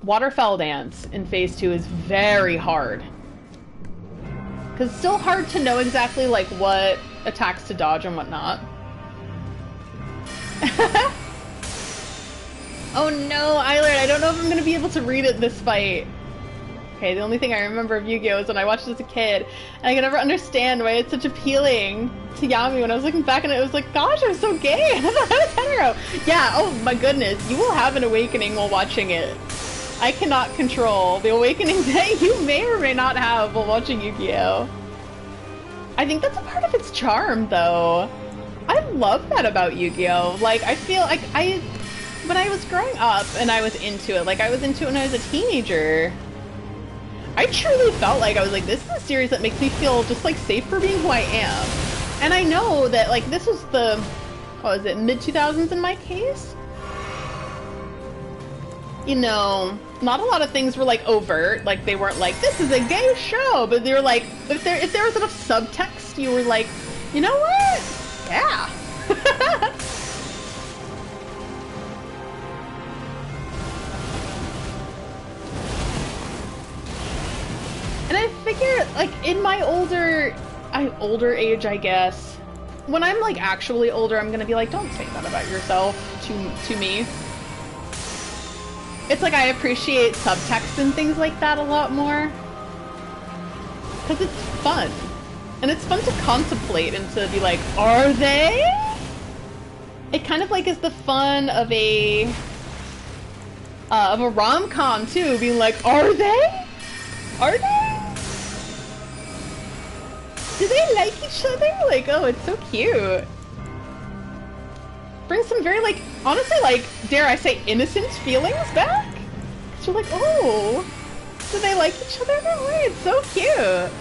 Waterfowl Dance in Phase 2 is very hard. Because it's still hard to know exactly, like, what attacks to dodge and whatnot. Oh no, Eilert, I don't know if I'm going to be able to read it this fight. Okay, the only thing I remember of Yu-Gi-Oh! Is when I watched it as a kid, and I could never understand why it's such appealing to Yami. When I was looking back on it, it was like, gosh, I'm so gay! I thought I was hetero! Yeah, oh my goodness, you will have an awakening while watching it. I cannot control the awakening that you may or may not have while watching Yu-Gi-Oh! I think that's a part of its charm, though. I love that about Yu-Gi-Oh! Like, I feel like when I was growing up and I was into it, like I was into it when I was a teenager, I truly felt like I was like, this is a series that makes me feel just like safe for being who I am. And I know that like this was the, what was it, mid-2000s in my case? You know, not a lot of things were like overt, like they weren't like, this is a gay show, but they were like, if there was enough subtext, you were like, you know what? Yeah. And I figure, like, in my older age, I guess, when I'm, like, actually older, I'm gonna be like, don't say that about yourself to me. it's like I appreciate subtext and things like that a lot more. Because it's fun. And it's fun to contemplate and to be like, are they? It kind of like is the fun of a rom-com too, being like, are they? Are they? Do they like each other? Like, oh, it's so cute. Brings some very, like, honestly, like, dare I say, innocent feelings back? Because you're like, oh, do they like each other that way? It's so cute.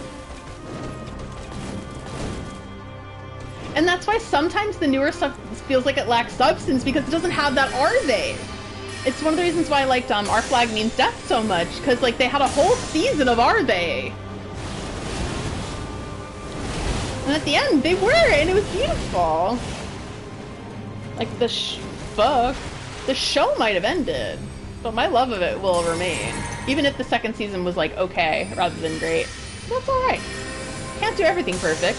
And that's why sometimes the newer stuff feels like it lacks substance, because it doesn't have that are they. It's one of the reasons why I liked Our Flag Means Death so much, because like they had a whole season of are they. And at the end, they were, and it was beautiful. Like the the show might have ended, but my love of it will remain. Even if the second season was like okay rather than great. That's alright. Can't do everything perfect.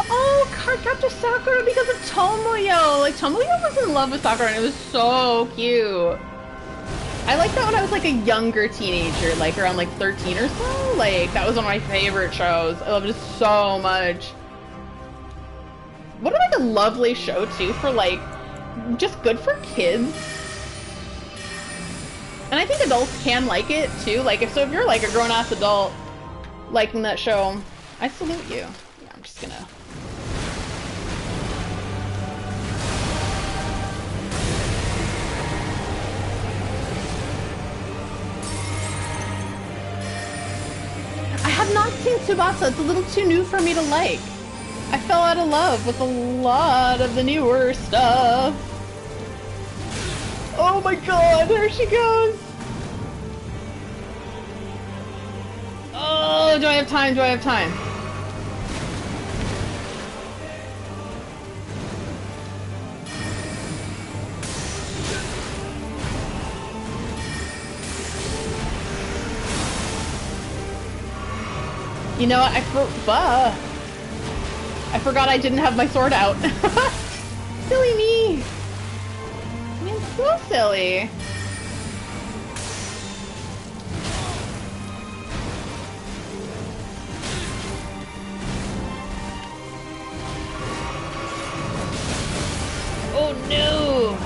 Oh, Cardcaptor Sakura because of Tomoyo! Like, Tomoyo was in love with Sakura and it was so cute. I liked that when I was like a younger teenager, like around like 13 or so. Like, that was one of my favorite shows. I loved it so much. What a like a lovely show too for like, just good for kids. And I think adults can like it too. Like, if you're like a grown-ass adult liking that show, I salute you. Yeah, I'm just gonna... I have not seen Tsubasa. It's a little too new for me to like. I fell out of love with a lot of the newer stuff. Oh my god, there she goes! Oh, do I have time? Do I have time? You know, I forgot I didn't have my sword out. Silly me! I mean, so silly. Oh no!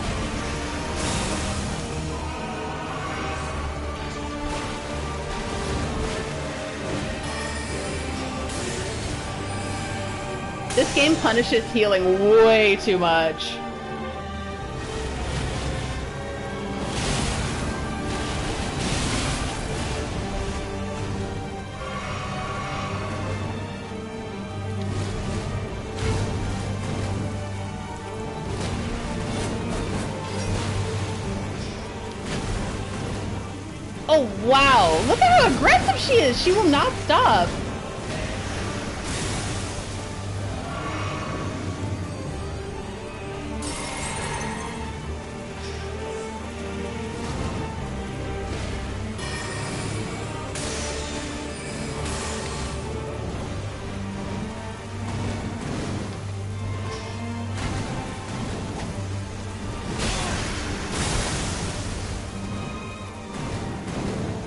This game punishes healing way too much. Oh wow, look at how aggressive she is! She will not stop!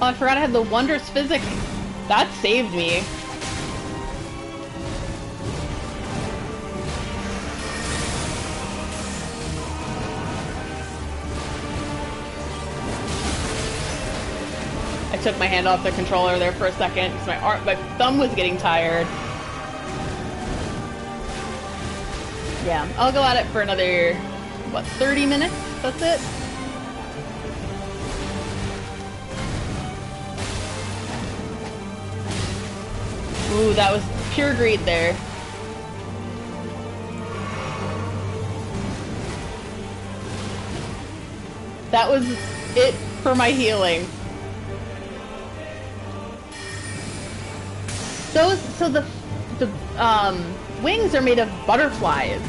Oh, I forgot I had the Wondrous Physic. That saved me. I took my hand off the controller there for a second because my thumb was getting tired. Yeah, I'll go at it for another, what, 30 minutes? That's it? Ooh, that was pure greed there. That was it for my healing. So the wings are made of butterflies.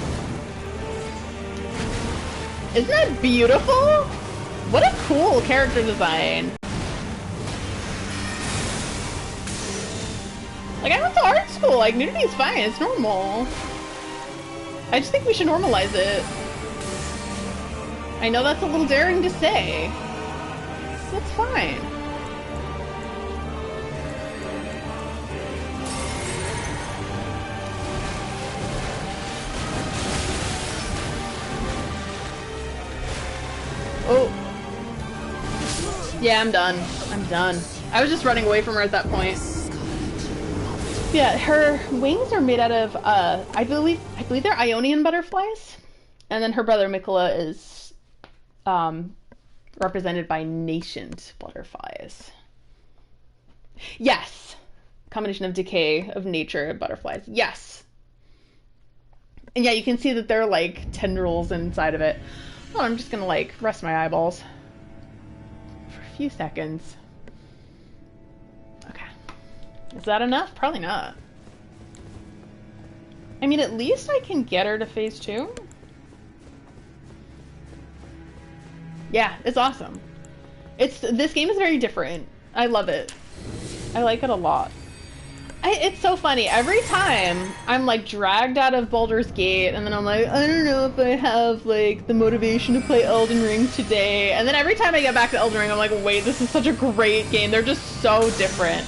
Isn't that beautiful? What a cool character design. Like, I went to art school. Like, nudity is fine. It's normal. I just think we should normalize it. I know that's a little daring to say. That's fine. Oh. Yeah, I'm done. I'm done. I was just running away from her at that point. Yeah, her wings are made out of, I believe they're Ionian butterflies. And then her brother Miquella is, represented by nascent butterflies. Yes! Combination of decay of nature and butterflies. Yes! And yeah, you can see that there are, like, tendrils inside of it. Oh, I'm just gonna, like, rest my eyeballs for a few seconds. Okay. Is that enough? Probably not. I mean, at least I can get her to phase 2. Yeah, it's awesome. This game is very different. I love it. I like it a lot. It's so funny. Every time I'm like dragged out of Baldur's Gate and then I'm like, I don't know if I have like the motivation to play Elden Ring today. And then every time I get back to Elden Ring, I'm like, wait, this is such a great game. They're just so different.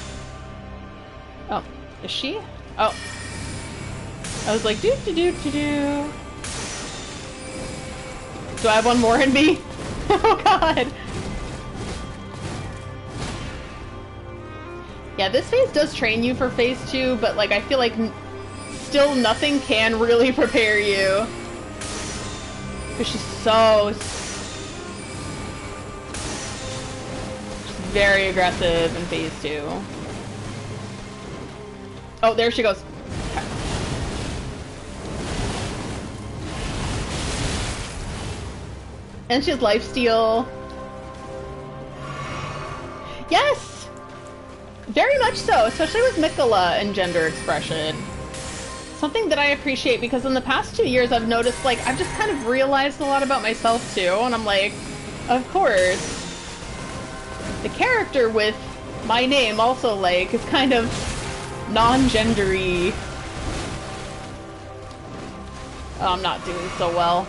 Oh, is she? Oh. I was like, do. Do I have one more in me? Oh god. Yeah, this phase does train you for phase 2, but like I feel like still nothing can really prepare you. Because she's very aggressive in phase 2. Oh, there she goes. Okay. And she has lifesteal. Yes! Very much so, especially with Miquella and gender expression. Something that I appreciate because in the past 2 years I've noticed, like, I've just kind of realized a lot about myself too, and I'm like, of course, the character with my name also, like, is kind of non-gendery. Oh, I'm not doing so well.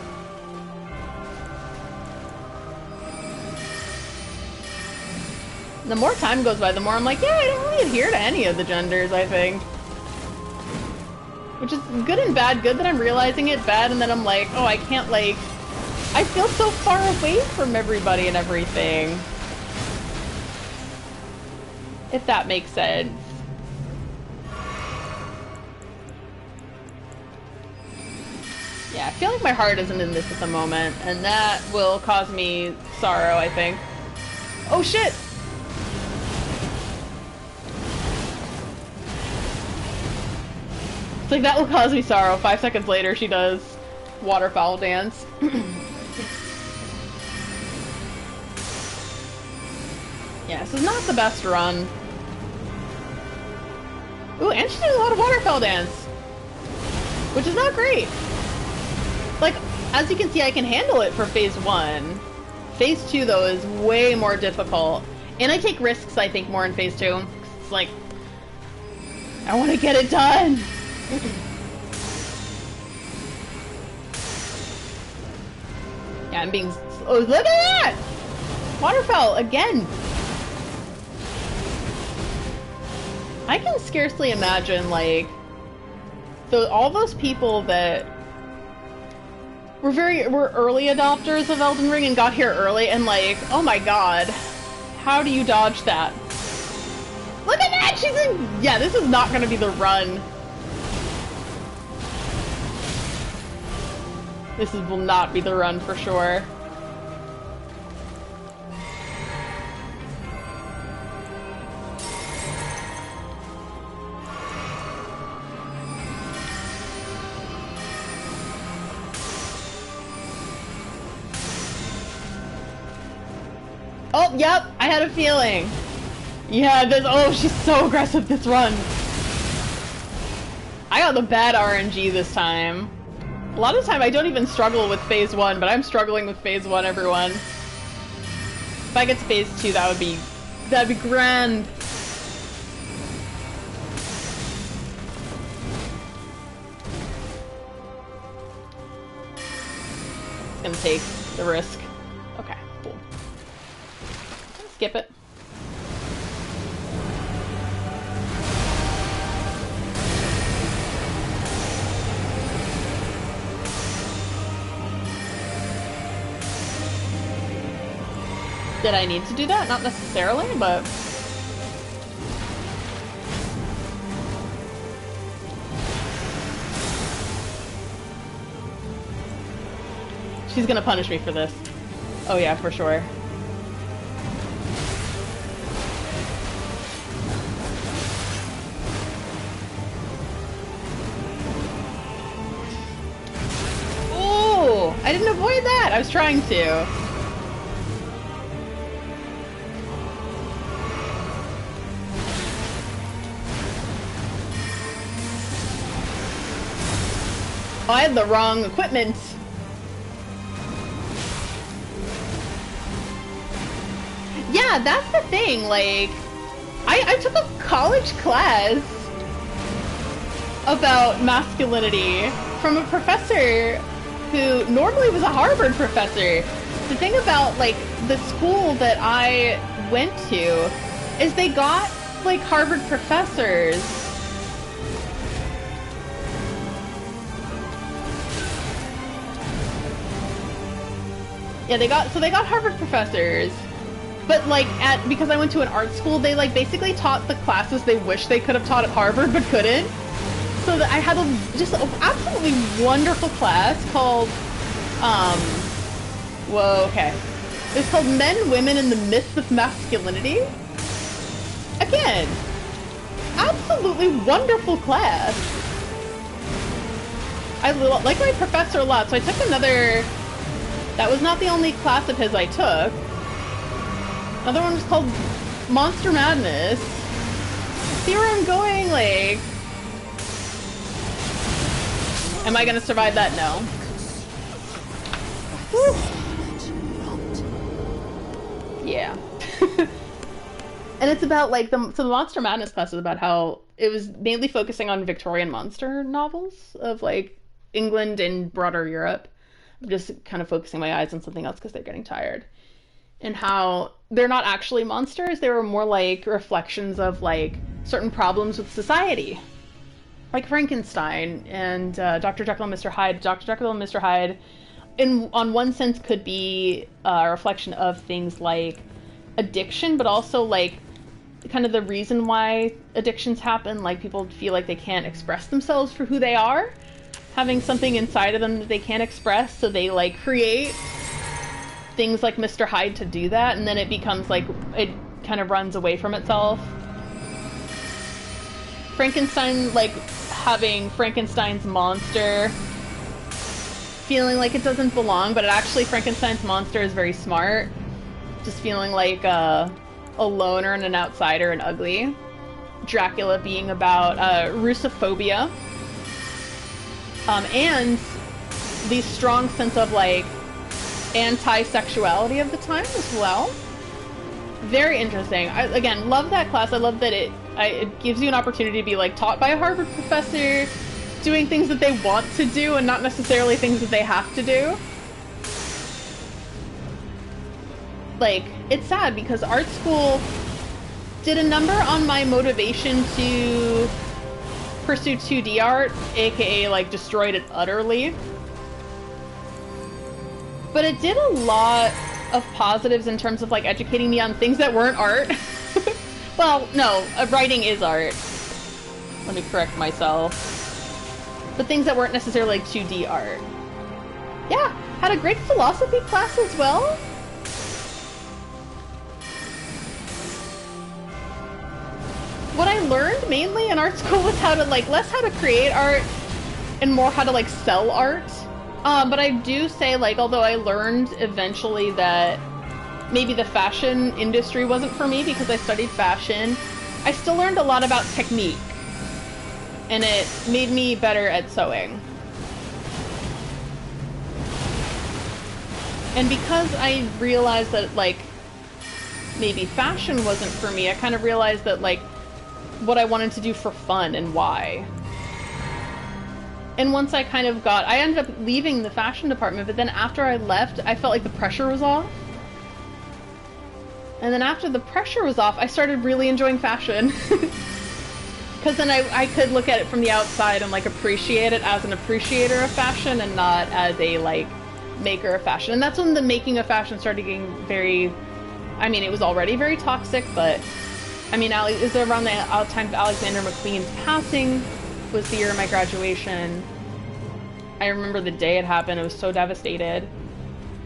The more time goes by, the more I'm like, yeah, I don't really adhere to any of the genders, I think. Which is good and bad. Good that I'm realizing it, bad, and then I'm like, oh, I can't, like... I feel so far away from everybody and everything. If that makes sense. Yeah, I feel like my heart isn't in this at the moment, and that will cause me sorrow, I think. Oh, shit! It's like, that will cause me sorrow. 5 seconds later, she does waterfowl dance. Yeah, this is not the best run. Ooh, and she does a lot of waterfowl dance. Which is not great. Like, as you can see, I can handle it for phase 1. Phase 2, though, is way more difficult. And I take risks, I think, more in phase 2. It's like, I want to get it done! Yeah, I'm being... Oh, look at that! Waterfowl, again! I can scarcely imagine, like... all those people that... were early adopters of Elden Ring and got here early and like, oh my god. How do you dodge that? Look at that! She's in... Yeah, this is not gonna be the run. This will not be the run for sure. Oh, yep, I had a feeling. Yeah, oh, she's so aggressive this run. I got the bad RNG this time. A lot of the time I don't even struggle with phase 1, but I'm struggling with phase 1, everyone. If I get to phase 2, that'd be grand. It's gonna take the risk. Okay, cool. Skip it. Did I need to do that? Not necessarily, but... She's gonna punish me for this. Oh yeah, for sure. Oh! I didn't avoid that! I was trying to. Oh, I had the wrong equipment. Yeah, that's the thing, like, I took a college class about masculinity from a professor who normally was a Harvard professor. The thing about, like, the school that I went to is they got, like, Harvard professors. Yeah, they got Harvard professors. But like because I went to an art school, they like basically taught the classes they wish they could have taught at Harvard but couldn't. So that I had just an absolutely wonderful class called whoa, okay. It's called Men, Women, and the Myths of Masculinity. Again, absolutely wonderful class. I like my professor a lot, so I took another. That was not the only class of his I took. Another one was called Monster Madness. See where I'm going? Like, am I gonna survive that? No. Woo. Yeah. And it's about like so the Monster Madness class is about how it was mainly focusing on Victorian monster novels of like England and broader Europe. I'm just kind of focusing my eyes on something else because they're getting tired. And how they're not actually monsters, they were more like reflections of like certain problems with society. Like Frankenstein and Dr. Jekyll and Mr. Hyde. Dr. Jekyll and Mr. Hyde, on one sense, could be a reflection of things like addiction, but also like kind of the reason why addictions happen. Like people feel like they can't express themselves for who they are, having something inside of them that they can't express, so they like create things like Mr. Hyde to do that, and then it becomes like it kind of runs away from itself. Frankenstein, like having Frankenstein's monster feeling like it doesn't belong, but actually Frankenstein's monster is very smart, just feeling like a loner and an outsider and ugly. Dracula being about Russophobia, and the strong sense of like anti-sexuality of the time as well. Very interesting. I, again, love that class. I love that it gives you an opportunity to be like taught by a Harvard professor, doing things that they want to do and not necessarily things that they have to do. Like, it's sad because art school did a number on my motivation to pursue 2D art, aka like destroyed it utterly. But it did a lot of positives in terms of like educating me on things that weren't art. Well, no, writing is art. Let me correct myself. But things that weren't necessarily like 2D art. Yeah, had a great philosophy class as well. What I learned mainly in art school was how to like, less how to create art and more how to like sell art. But I do say, like, although I learned eventually that maybe the fashion industry wasn't for me because I studied fashion, I still learned a lot about technique. And it made me better at sewing. And because I realized that, like, maybe fashion wasn't for me, I kind of realized that, like, what I wanted to do for fun and why. And once I kind of got, I ended up leaving the fashion department, but then after I left, I felt like the pressure was off. And then after the pressure was off, I started really enjoying fashion. Because then I could look at it from the outside and like appreciate it as an appreciator of fashion and not as a like maker of fashion. And that's when the making of fashion started getting very, I mean, it was already very toxic, but I mean, it was around the time of Alexander McQueen's passing was the year of my graduation. I remember the day it happened. I was so devastated.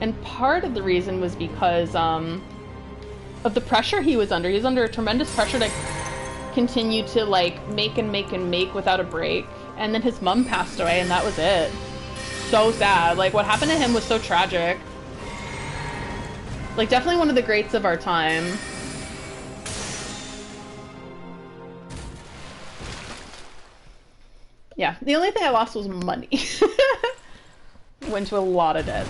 And part of the reason was because of the pressure he was under. He was under tremendous pressure to continue to like make and make and make without a break. And then his mom passed away and that was it. So sad. Like what happened to him was so tragic. Like definitely one of the greats of our time. Yeah, the only thing I lost was money. Went to a lot of debt,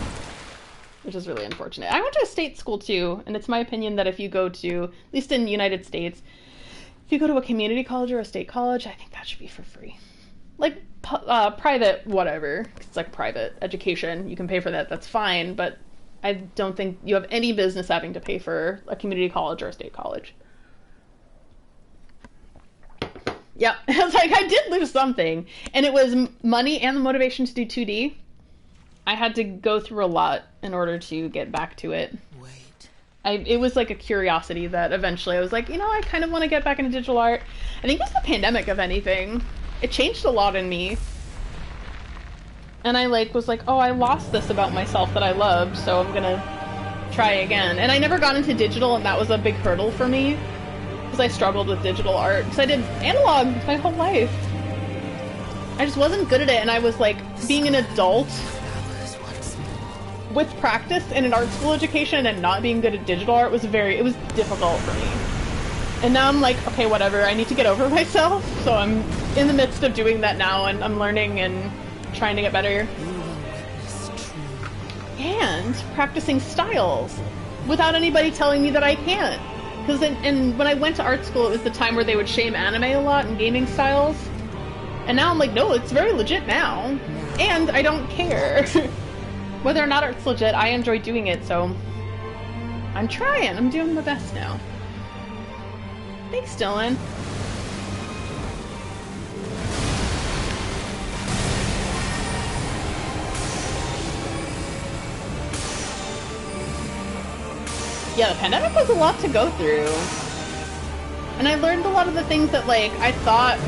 which is really unfortunate. I went to a state school too, and it's my opinion that if you go to, at least in the United States, if you go to a community college or a state college, I think that should be for free. Like private, whatever. It's like private education. You can pay for that, that's fine, but I don't think you have any business having to pay for a community college or a state college. Yeah, it's like I did lose something, and it was money and the motivation to do 2D. I had to go through a lot in order to get back to it. Wait. It was like a curiosity that eventually I was like, you know, I kind of want to get back into digital art. I think it was the pandemic, if anything. It changed a lot in me. And I like was like, oh, I lost this about myself that I loved, so I'm gonna try again. And I never got into digital, and that was a big hurdle for me. Because I struggled with digital art. Because I did analog my whole life. I just wasn't good at it, and I was like, being an adult with practice in an art school education and not being good at digital art was it was difficult for me. And now I'm like, okay, whatever, I need to get over myself. So I'm in the midst of doing that now, and I'm learning and trying to get better. And practicing styles without anybody telling me that I can't. Because and when I went to art school, it was the time where they would shame anime a lot and gaming styles. And now I'm like, no, it's very legit now. And I don't care. Whether or not it's legit, I enjoy doing it, so I'm trying. I'm doing my best now. Thanks, Dylan. Yeah, the pandemic was a lot to go through. And I learned a lot of the things that, like, I thought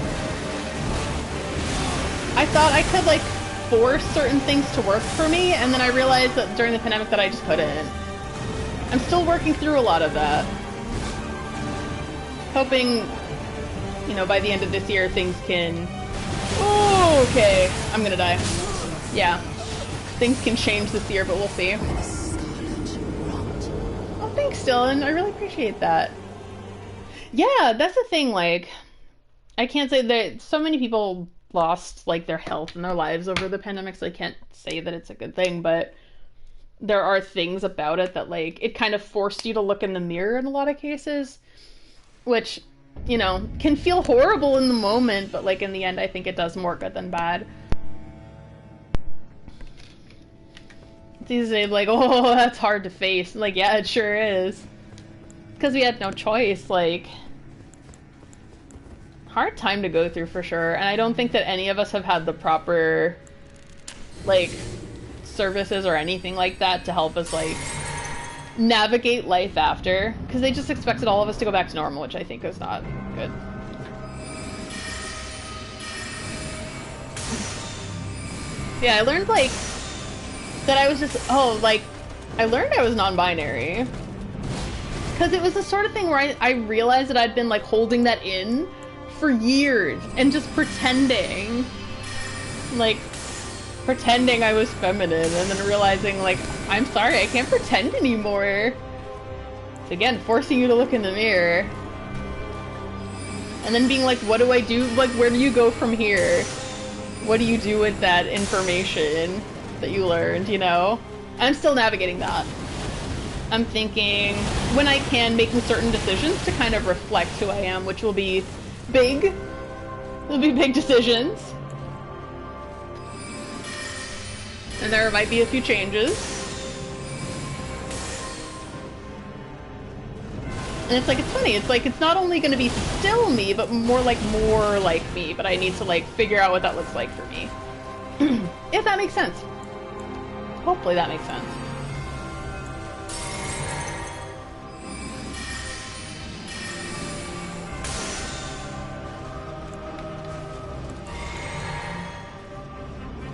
I could, like, force certain things to work for me, and then I realized that during the pandemic that I just couldn't. I'm still working through a lot of that. Hoping, you know, by the end of this year things can... Oh, okay. I'm gonna die. Yeah. Things can change this year, but we'll see. Thanks, Dylan. I really appreciate that. Yeah, that's the thing, like, I can't say that so many people lost, like, their health and their lives over the pandemic, so I can't say that it's a good thing, but there are things about it that, like, it kind of forced you to look in the mirror in a lot of cases, which, you know, can feel horrible in the moment, but, like, in the end, I think it does more good than bad. It's easy to say, like, oh, that's hard to face. Like, yeah, it sure is. Because we had no choice, like... Hard time to go through, for sure. And I don't think that any of us have had the proper, like, services or anything like that to help us, like, navigate life after. Because they just expected all of us to go back to normal, which I think is not good. Yeah, I learned, like... that I was just, I learned I was non-binary. Because it was the sort of thing where I realized that I'd been, like, holding that in for years and just pretending. Like, pretending I was feminine and then realizing, like, I'm sorry, I can't pretend anymore. It's, again, forcing you to look in the mirror. And then being like, what do I do? Like, where do you go from here? What do you do with that information that you learned, you know? I'm still navigating that. I'm thinking, when I can, making certain decisions to kind of reflect who I am, which will be big. It'll be big decisions. And there might be a few changes. And it's like, it's funny, it's like, it's not only gonna be still me, but more like me, but I need to like figure out what that looks like for me. If that makes sense. Hopefully that makes sense.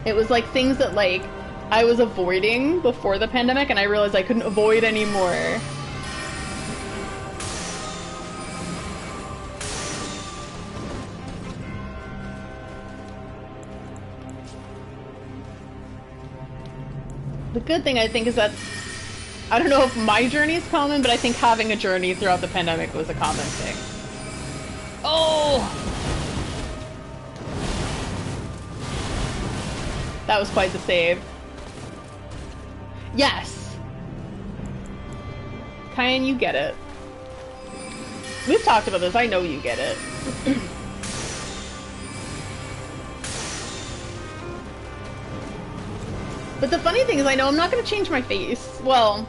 It was like things that like I was avoiding before the pandemic and I realized I couldn't avoid anymore. The good thing I think is that, I don't know if my journey is common, but I think having a journey throughout the pandemic was a common thing. Oh! That was quite the save. Yes! Kyan, you get it. We've talked about this, I know you get it. But the funny thing is I know I'm not going to change my face. Well,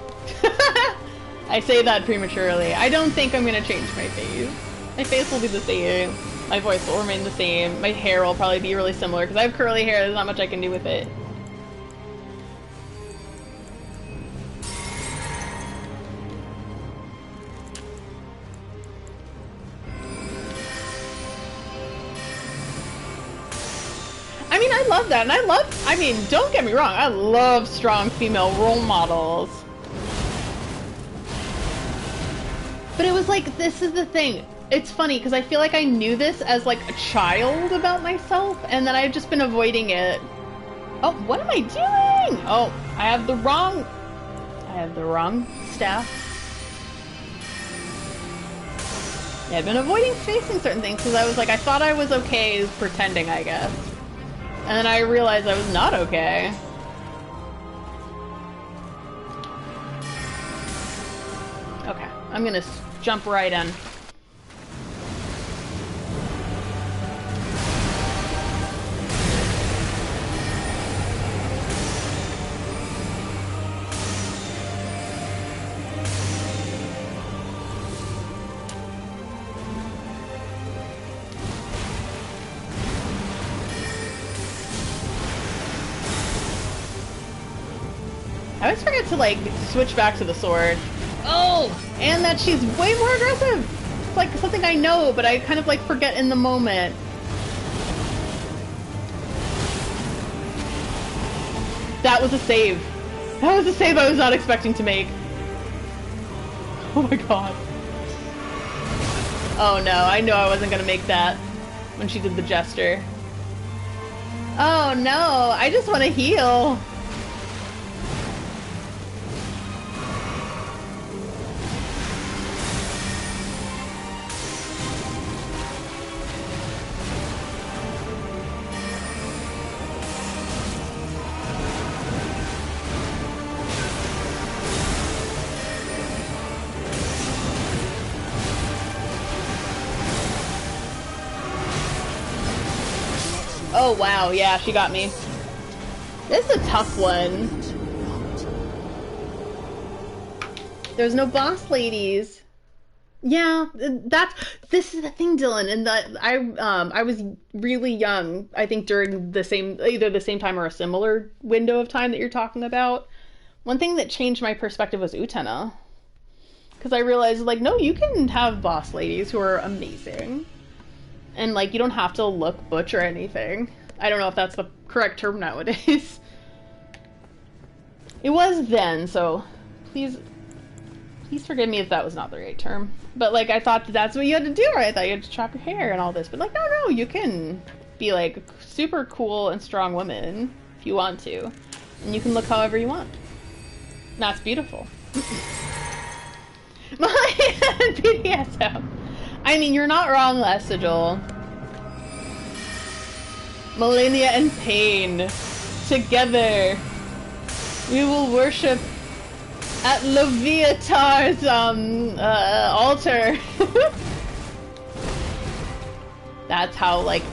I say that prematurely. I don't think I'm going to change my face. My face will be the same. My voice will remain the same. My hair will probably be really similar because I have curly hair. There's not much I can do with it. I mean, I love that, and I mean, don't get me wrong, I love strong female role models. But it was like, this is the thing. It's funny, because I feel like I knew this as like a child about myself, and then I've just been avoiding it. Oh, what am I doing? Oh, I have the wrong staff. Yeah, I've been avoiding facing certain things, because I was like, I thought I was okay pretending, I guess. And then I realized I was not okay. Okay, I'm gonna jump right in. I always forget to like switch back to the sword. Oh, and that she's way more aggressive. It's like something I know, but I kind of like forget in the moment. That was a save. That was a save I was not expecting to make. Oh my god. Oh no, I knew I wasn't gonna make that when she did the gesture. Oh no, I just want to heal. Oh wow, yeah, she got me. This is a tough one. There's no boss ladies. Yeah, this is the thing, Dylan, and that I was really young, I think during either the same time or a similar window of time that you're talking about. One thing that changed my perspective was Utena. Because I realized, like, no, you can have boss ladies who are amazing. And, like, you don't have to look butch or anything. I don't know if that's the correct term nowadays. It was then, so please forgive me if that was not the right term. But, like, I thought that's what you had to do, right? I thought you had to chop your hair and all this. But, like, no, you can be, like, a super cool and strong woman if you want to. And you can look however you want. And that's beautiful. My BDSM. I mean, you're not wrong, Les Sigil. Malenia and Pain. Together. We will worship at Leviatar's, altar. That's how, like,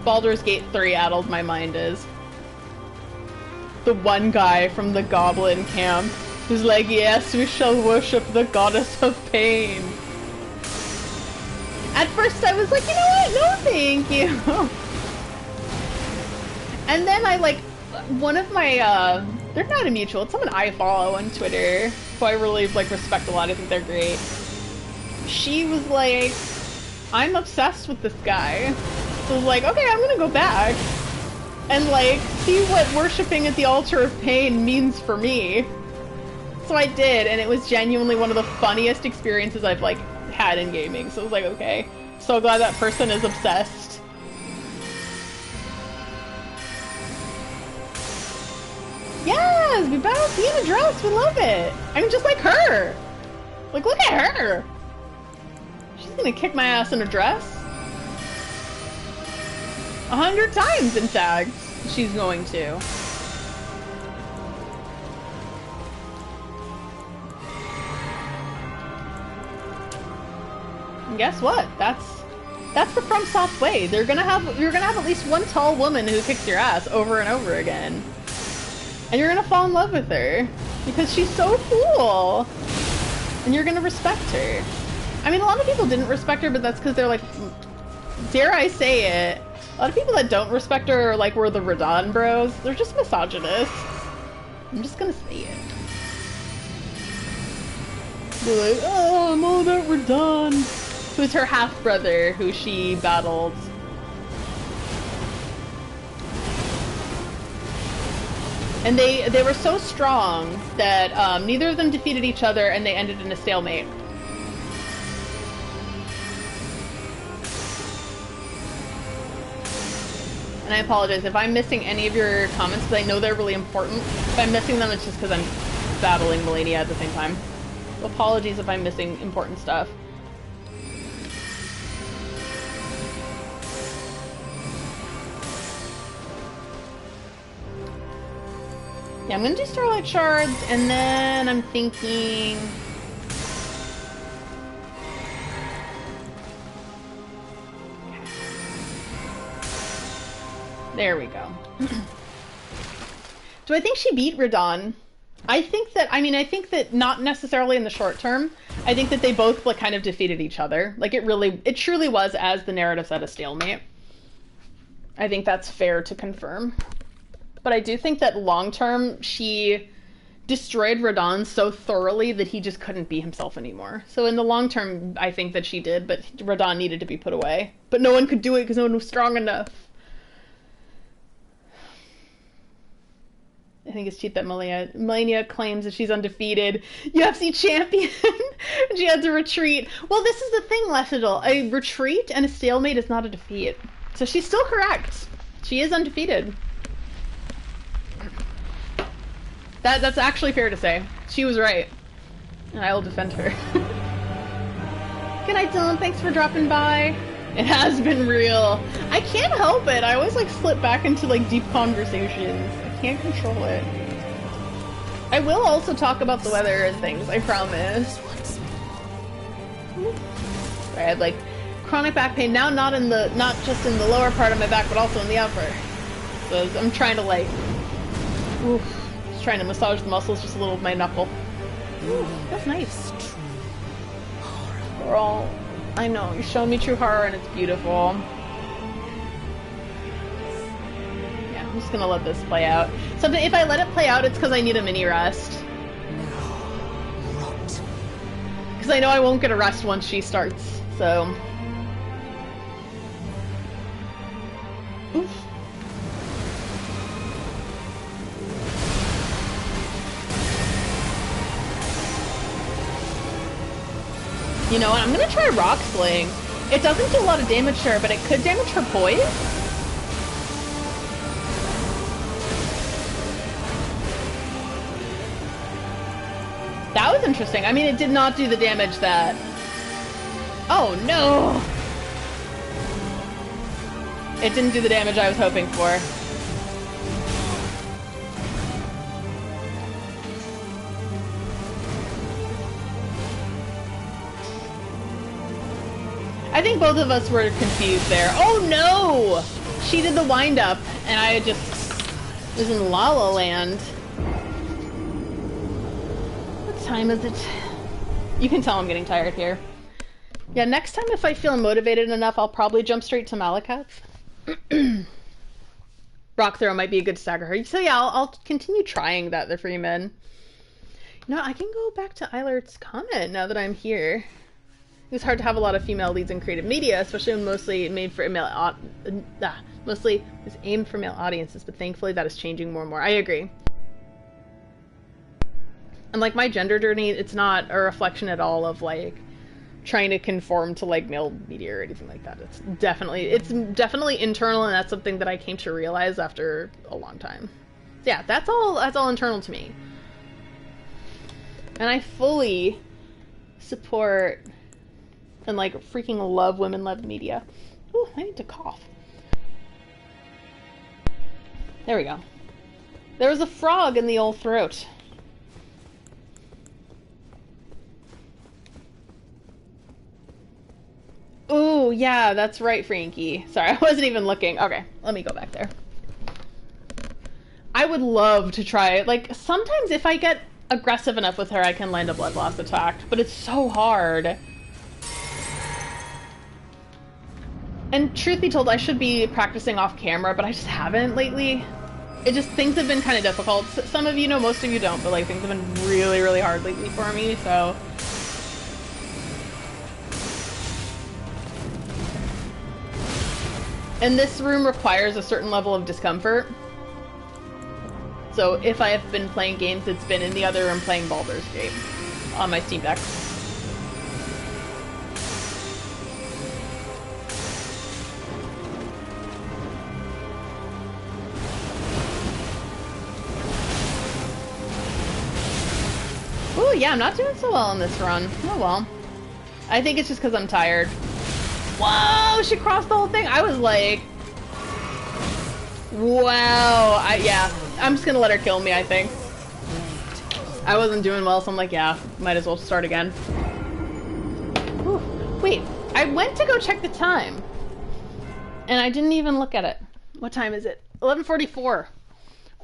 Baldur's Gate 3 addled my mind is. the one guy from the goblin camp who's like, yes, we shall worship the goddess of pain. At first I was like, you know what? No, thank you. And then I like, one of my, they're not a mutual, it's someone I follow on Twitter, who I really like respect a lot, I think they're great. She was like, I'm obsessed with this guy. So I was like, okay, I'm gonna go back and like, see what worshipping at the altar of pain means for me. So I did, and it was genuinely one of the funniest experiences I've like had in gaming. So I was like, okay, so glad that person is obsessed. Yes, we battle see in a dress, we love it. I mean, just like her. Like, look at her. She's gonna kick my ass in a dress. 100 times, in fact, she's going to. And guess what? That's the FromSoft way. You're gonna have at least one tall woman who kicks your ass over and over again. And you're gonna fall in love with her. Because she's so cool. And you're gonna respect her. I mean, a lot of people didn't respect her, but that's because they're like, dare I say it, a lot of people that don't respect her are like, we're the Radon bros. They're just misogynists. I'm just gonna say it. They're like, oh, I'm all about Radon. Who's her half-brother, who she battled. And they were so strong that neither of them defeated each other, and they ended in a stalemate. And I apologize if I'm missing any of your comments, because I know they're really important. If I'm missing them, it's just because I'm battling Malenia at the same time. So apologies if I'm missing important stuff. Yeah, I'm gonna do Starlight Shards, and then I'm thinking... There we go. Do I think she beat Radon? I think that not necessarily in the short term. I think that they both like kind of defeated each other. Like it truly was, as the narrative said, a stalemate. I think that's fair to confirm. But I do think that long term, she destroyed Radon so thoroughly that he just couldn't be himself anymore. So in the long term, I think that she did, but Radon needed to be put away. But no one could do it because no one was strong enough. I think it's cheap that Malenia claims that she's undefeated. UFC champion! And she had to retreat. Well, this is the thing, Lefidal. A retreat and a stalemate is not a defeat. So she's still correct. She is undefeated. That's actually fair to say. She was right. And I will defend her. Good night, Dylan. Thanks for dropping by. It has been real. I can't help it. I always like slip back into like deep conversations. I can't control it. I will also talk about the weather and things, I promise. I had like chronic back pain now, not just in the lower part of my back, but also in the upper. So I'm trying to like, just trying to massage the muscles just a little with my knuckle. Ooh, that's nice. Girl, I know, you showed me true horror and it's beautiful. Yeah, I'm just gonna let this play out. So if I let it play out, it's because I need a mini rest. Because I know I won't get a rest once she starts, so... Oof. You know what, I'm gonna try Rock Sling. It doesn't do a lot of damage to her, but it could damage her poise? That was interesting. I mean, it did not do the damage that... Oh, no! It didn't do the damage I was hoping for. I think both of us were confused there. Oh, no! She did the wind-up, and I just... is in La La Land. What time is it? You can tell I'm getting tired here. Yeah, next time if I feel motivated enough, I'll probably jump straight to Malekith. Rock Throw might be a good stagger her. So yeah, I'll continue trying that, the Freeman. You know, I can go back to Eilert's comment now that I'm here. It was hard to have a lot of female leads in creative media, especially when mostly made for mostly was aimed for male audiences, but thankfully that is changing more and more. I agree. And like my gender journey, it's not a reflection at all of like trying to conform to like male media or anything like that. It's definitely internal, and that's something that I came to realize after a long time. So yeah, that's all internal to me. And I fully support and like freaking love women-led media. Ooh, I need to cough. There we go. There was a frog in the old throat. Ooh, yeah, that's right, Frankie. Sorry, I wasn't even looking. Okay, let me go back there. I would love to try it. Like, sometimes if I get aggressive enough with her, I can land a Blood Blast attack, but it's so hard. And truth be told, I should be practicing off camera, but I just haven't lately. Things have been kind of difficult. Some of you know, most of you don't, but like things have been really, really hard lately for me, so. And this room requires a certain level of discomfort. So if I have been playing games, it's been in the other room playing Baldur's Gate on my Steam Deck. Ooh, yeah, I'm not doing so well on this run. Oh well. I think it's just because I'm tired. Whoa, she crossed the whole thing. I was like, wow. Yeah, I'm just gonna let her kill me, I think. I wasn't doing well, so I'm like, yeah, might as well start again. Ooh, wait, I went to go check the time, and I didn't even look at it. What time is it? 11:44.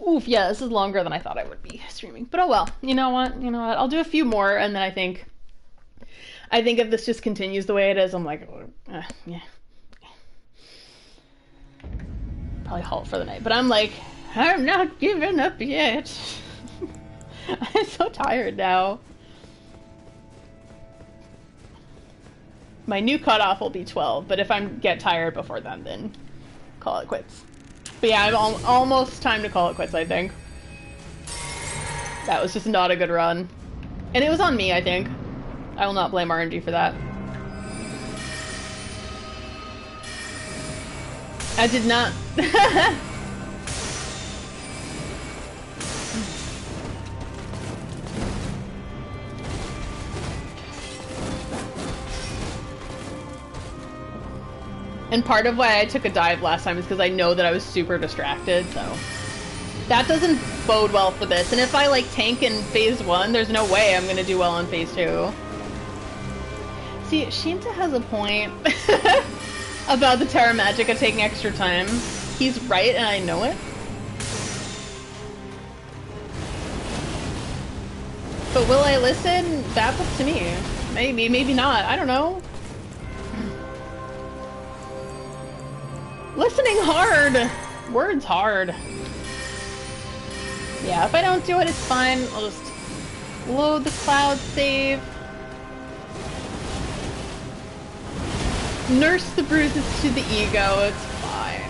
Oof, yeah, this is longer than I thought I would be streaming. But oh well, you know what? I'll do a few more, and then I think if this just continues the way it is, I'm like, yeah. Probably halt for the night. But I'm like, I'm not giving up yet. I'm so tired now. My new cutoff will be 12, but if I get tired before then call it quits. But yeah, I'm almost time to call it quits, I think. That was just not a good run. And it was on me, I think. I will not blame RNG for that. I did not. And part of why I took a dive last time is because I know that I was super distracted, so. That doesn't bode well for this. And if I like tank in phase 1, there's no way I'm gonna do well in phase 2. See, Shinta has a point about the Terra Magica taking extra time. He's right, and I know it. But will I listen? That's up to me. Maybe, maybe not. I don't know. Listening hard! Words hard. Yeah, if I don't do it, it's fine. I'll just load the cloud save. Nurse the bruises to the ego, it's fine.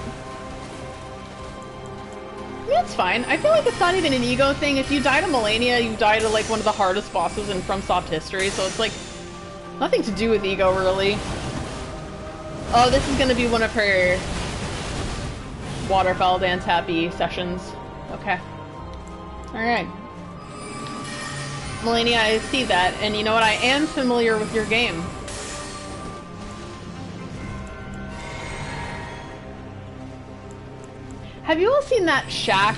Yeah, it's fine. I feel like it's not even an ego thing. If you die to Malenia, you die to like one of the hardest bosses in FromSoft history, so it's like nothing to do with ego, really. Oh, this is gonna be one of her waterfowl dance happy sessions. Okay. Alright. Malenia, I see that, and you know what? I am familiar with your game. Have you all seen that Shaq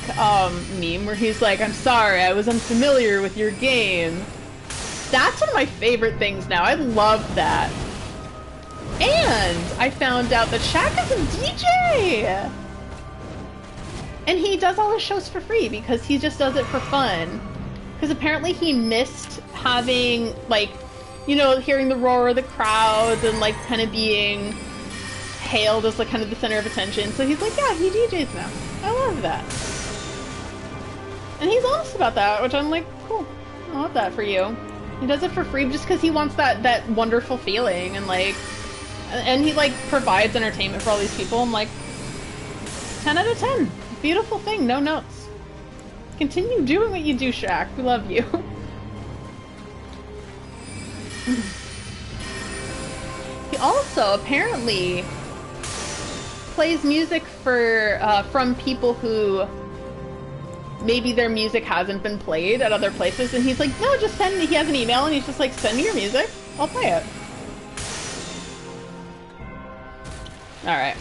meme where he's like, I'm sorry, I was unfamiliar with your game? That's one of my favorite things now. I love that. And I found out that Shaq is a DJ! And he does all his shows for free because he just does it for fun. Because apparently he missed having, like, you know, hearing the roar of the crowds and, like, kind of being hailed as, like, kind of the center of attention. So he's like, yeah, he DJs now. I love that. And he's honest about that, which I'm like, cool. I love that for you. He does it for free just because he wants that wonderful feeling and, like, and he, like, provides entertainment for all these people. I'm like, 10 out of 10. Beautiful thing, no notes. Continue doing what you do, Shaq. We love you. He also apparently plays music for from people who maybe their music hasn't been played at other places, and he's like, no, just send me. He has an email, and he's just like, send me your music. I'll play it. All right.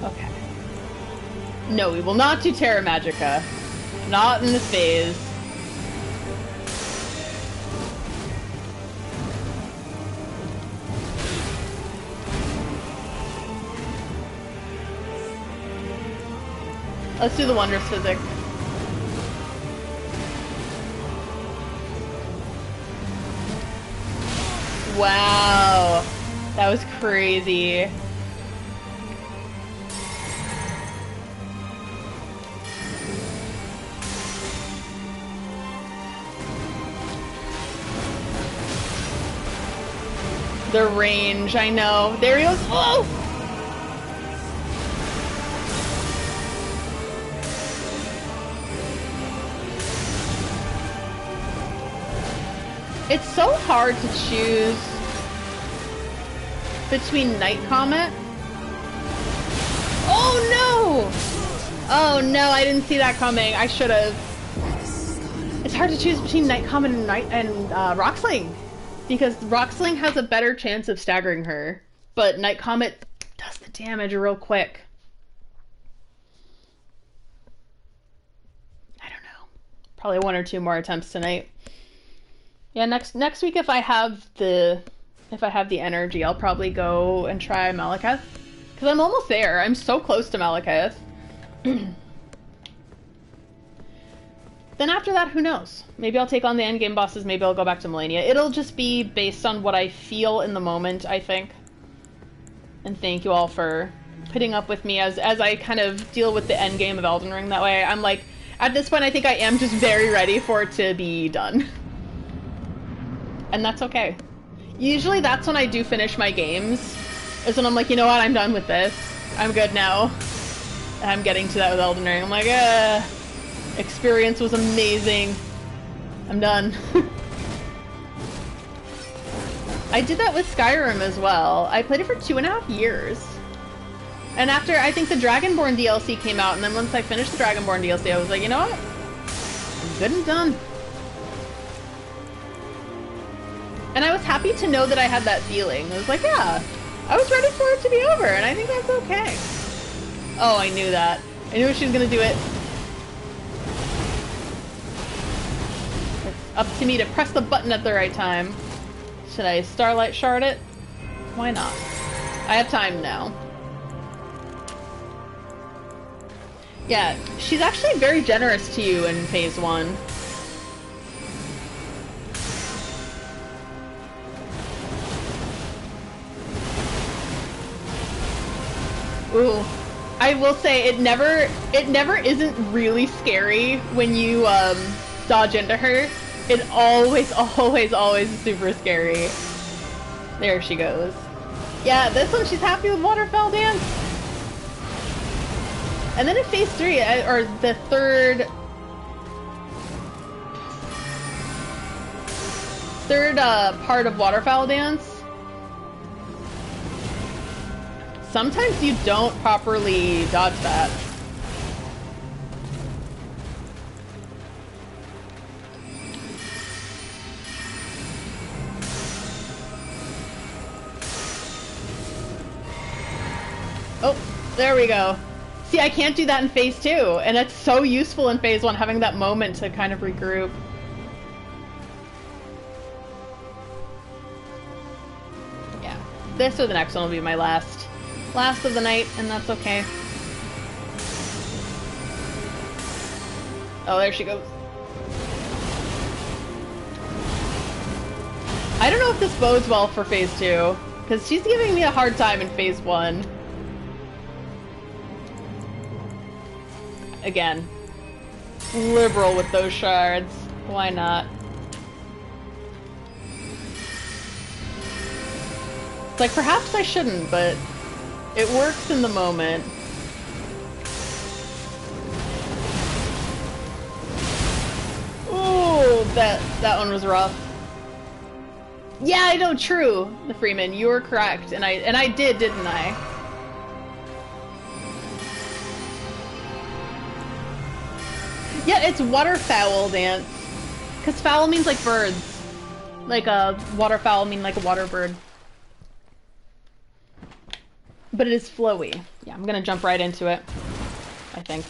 Okay. No, we will not do Terra Magica. Not in this phase. Let's do the Wondrous Physic. Wow. That was crazy. The range, I know. There he goes. Whoa! It's so hard to choose between Night Comet. Oh no! Oh no, I didn't see that coming. I should have. It's hard to choose between Night Comet and Rocksling. Because Rocksling has a better chance of staggering her, but Night Comet does the damage real quick. I don't know. Probably 1 or 2 more attempts tonight. Yeah, next week if I have the energy, I'll probably go and try Malekith. Because I'm almost there. I'm so close to Malekith. Then after that, who knows? Maybe I'll take on the endgame bosses, maybe I'll go back to Malenia. It'll just be based on what I feel in the moment, I think. And thank you all for putting up with me as I kind of deal with the endgame of Elden Ring that way. I'm like, at this point I think I am just very ready for it to be done. And that's okay. Usually that's when I do finish my games, is when I'm like, you know what, I'm done with this. I'm good now. And I'm getting to that with Elden Ring. I'm like, experience was amazing. I'm done. I did that with Skyrim as well. I played it for 2.5 years. And after, I think the Dragonborn DLC came out, and then once I finished the Dragonborn DLC, I was like, you know what? I'm good and done. And I was happy to know that I had that feeling. I was like, yeah, I was ready for it to be over, and I think that's okay. Oh, I knew that. I knew she was gonna do it. It's up to me to press the button at the right time. Should I Starlight Shard it? Why not? I have time now. Yeah, she's actually very generous to you in Phase 1. Ooh. I will say it never isn't really scary when you dodge into her. It always is super scary. There she goes. Yeah, this one she's happy with Waterfell Dance. And then in Phase 3, or the third part of Waterfowl Dance, sometimes you don't properly dodge that. Oh, there we go. See, I can't do that in phase 2, and it's so useful in phase 1, having that moment to kind of regroup. Yeah, this or the next one will be my last of the night, and that's okay. Oh, there she goes. I don't know if this bodes well for phase 2, because she's giving me a hard time in phase 1. Again, liberal with those shards. Why not? It's like, perhaps I shouldn't, but it works in the moment. Ooh, that one was rough. Yeah, I know, true, the Freeman, you were correct, and I did, didn't I? Yeah, it's waterfowl dance. Because fowl means like birds. Like a waterfowl mean like a water bird. But it is flowy. Yeah, I'm gonna jump right into it, I think.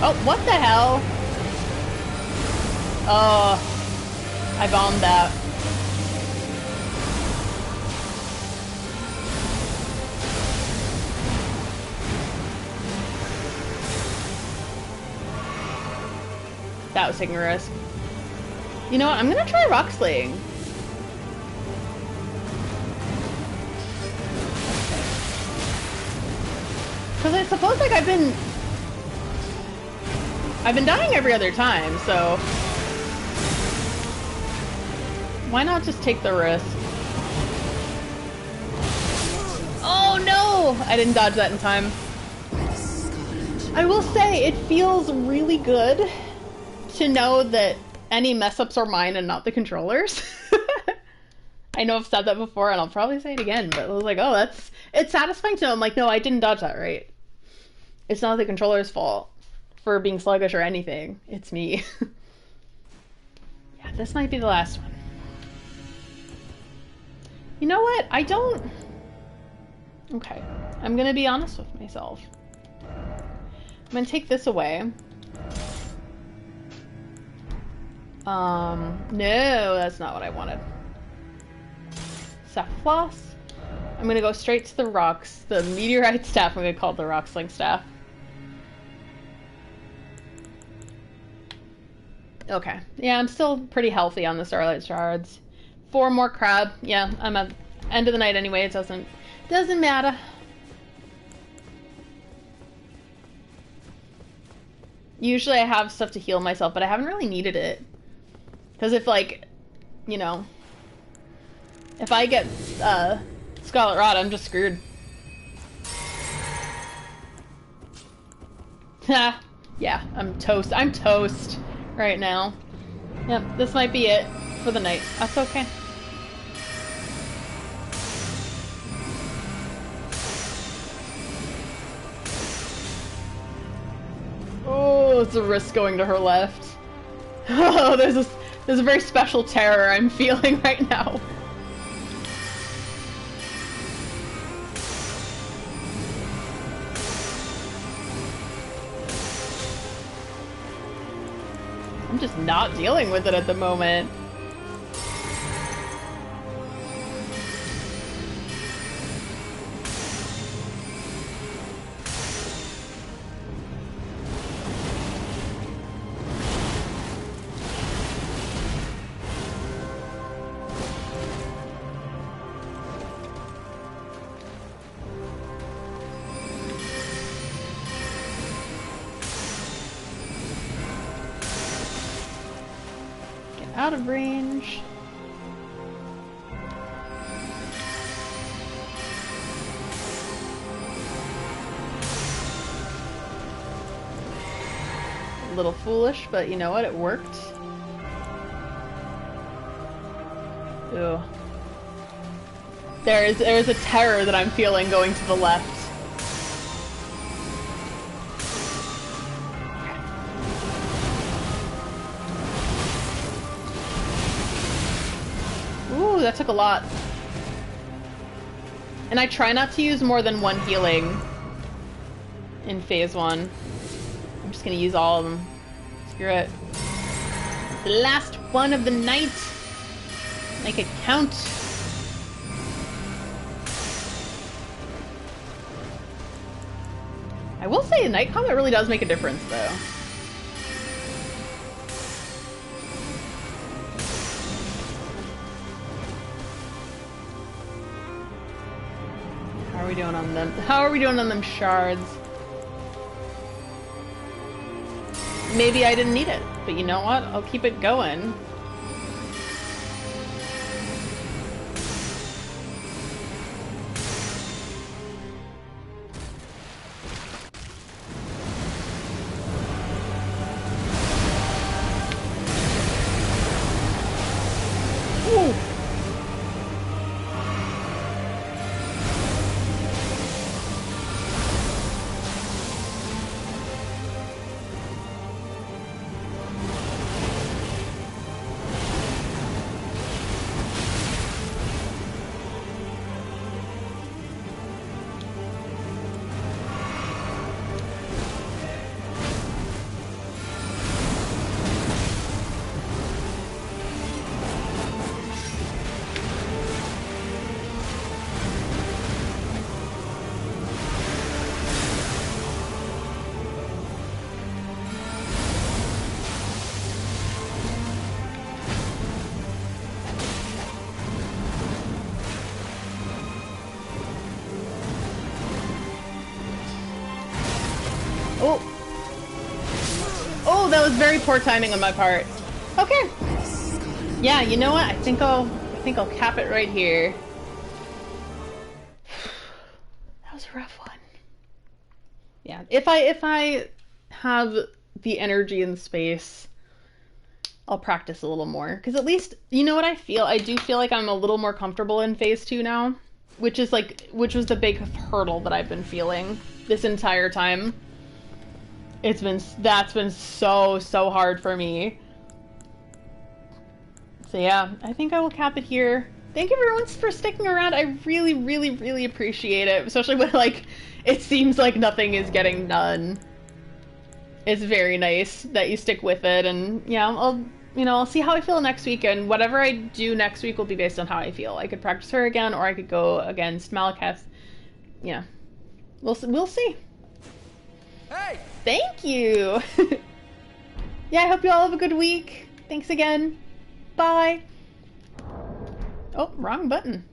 Oh, what the hell? Oh, I bombed that. That was taking a risk. You know what? I'm gonna try rock slaying. Because I suppose like I've been dying every other time, so why not just take the risk? Oh no! I didn't dodge that in time. I will say, it feels really good to know that any mess-ups are mine and not the controllers. I know I've said that before, and I'll probably say it again, but I was like, oh, it's satisfying to know. I'm like, no, I didn't dodge that right. It's not the controller's fault for being sluggish or anything. It's me. Yeah, this might be the last one. You know what? I don't... Okay. I'm gonna be honest with myself. I'm gonna take this away. No, that's not what I wanted. Cephaloss? I'm gonna go straight to the rocks. The meteorite staff, I'm gonna call it the rock sling staff. Okay. Yeah, I'm still pretty healthy on the Starlight Shards. 4 more crab. Yeah, I'm at end of the night anyway. It doesn't matter. Usually I have stuff to heal myself, but I haven't really needed it. Because if, like, you know, if I get Scarlet Rot, I'm just screwed. Ha! Yeah, I'm toast. I'm toast right now. Yep, this might be it for the night. That's okay. Oh, it's a risk going to her left. Oh, there's a very special terror I'm feeling right now. I'm just not dealing with it at the moment. Out of range. A little foolish, but you know what? It worked. Ooh. There's a terror that I'm feeling going to the left. Ooh, Ooh, that took a lot. And I try not to use more than one healing in phase 1. I'm just gonna use all of them. Screw it. The last one of the night. Make it count. I will say night combat really does make a difference though. How are we doing on them? How are we doing on them shards? Maybe I didn't need it, but you know what? I'll keep it going. Ooh. Oh. Oh, that was very poor timing on my part. Okay. Yeah, you know what? I think I'll cap it right here. That was a rough one. Yeah, if I have the energy and space, I'll practice a little more. Because at least, you know what I feel? I do feel like I'm a little more comfortable in phase 2 now. Which was the big hurdle that I've been feeling this entire time. That's been so hard for me. So yeah, I think I will cap it here. Thank you everyone for sticking around. I really appreciate it, especially when like it seems like nothing is getting done. It's very nice that you stick with it, and yeah, I'll see how I feel next week, and whatever I do next week will be based on how I feel. I could practice her again, or I could go against Malekith. Yeah, we'll see. Hey! Thank you! Yeah, I hope you all have a good week. Thanks again. Bye! Oh, wrong button.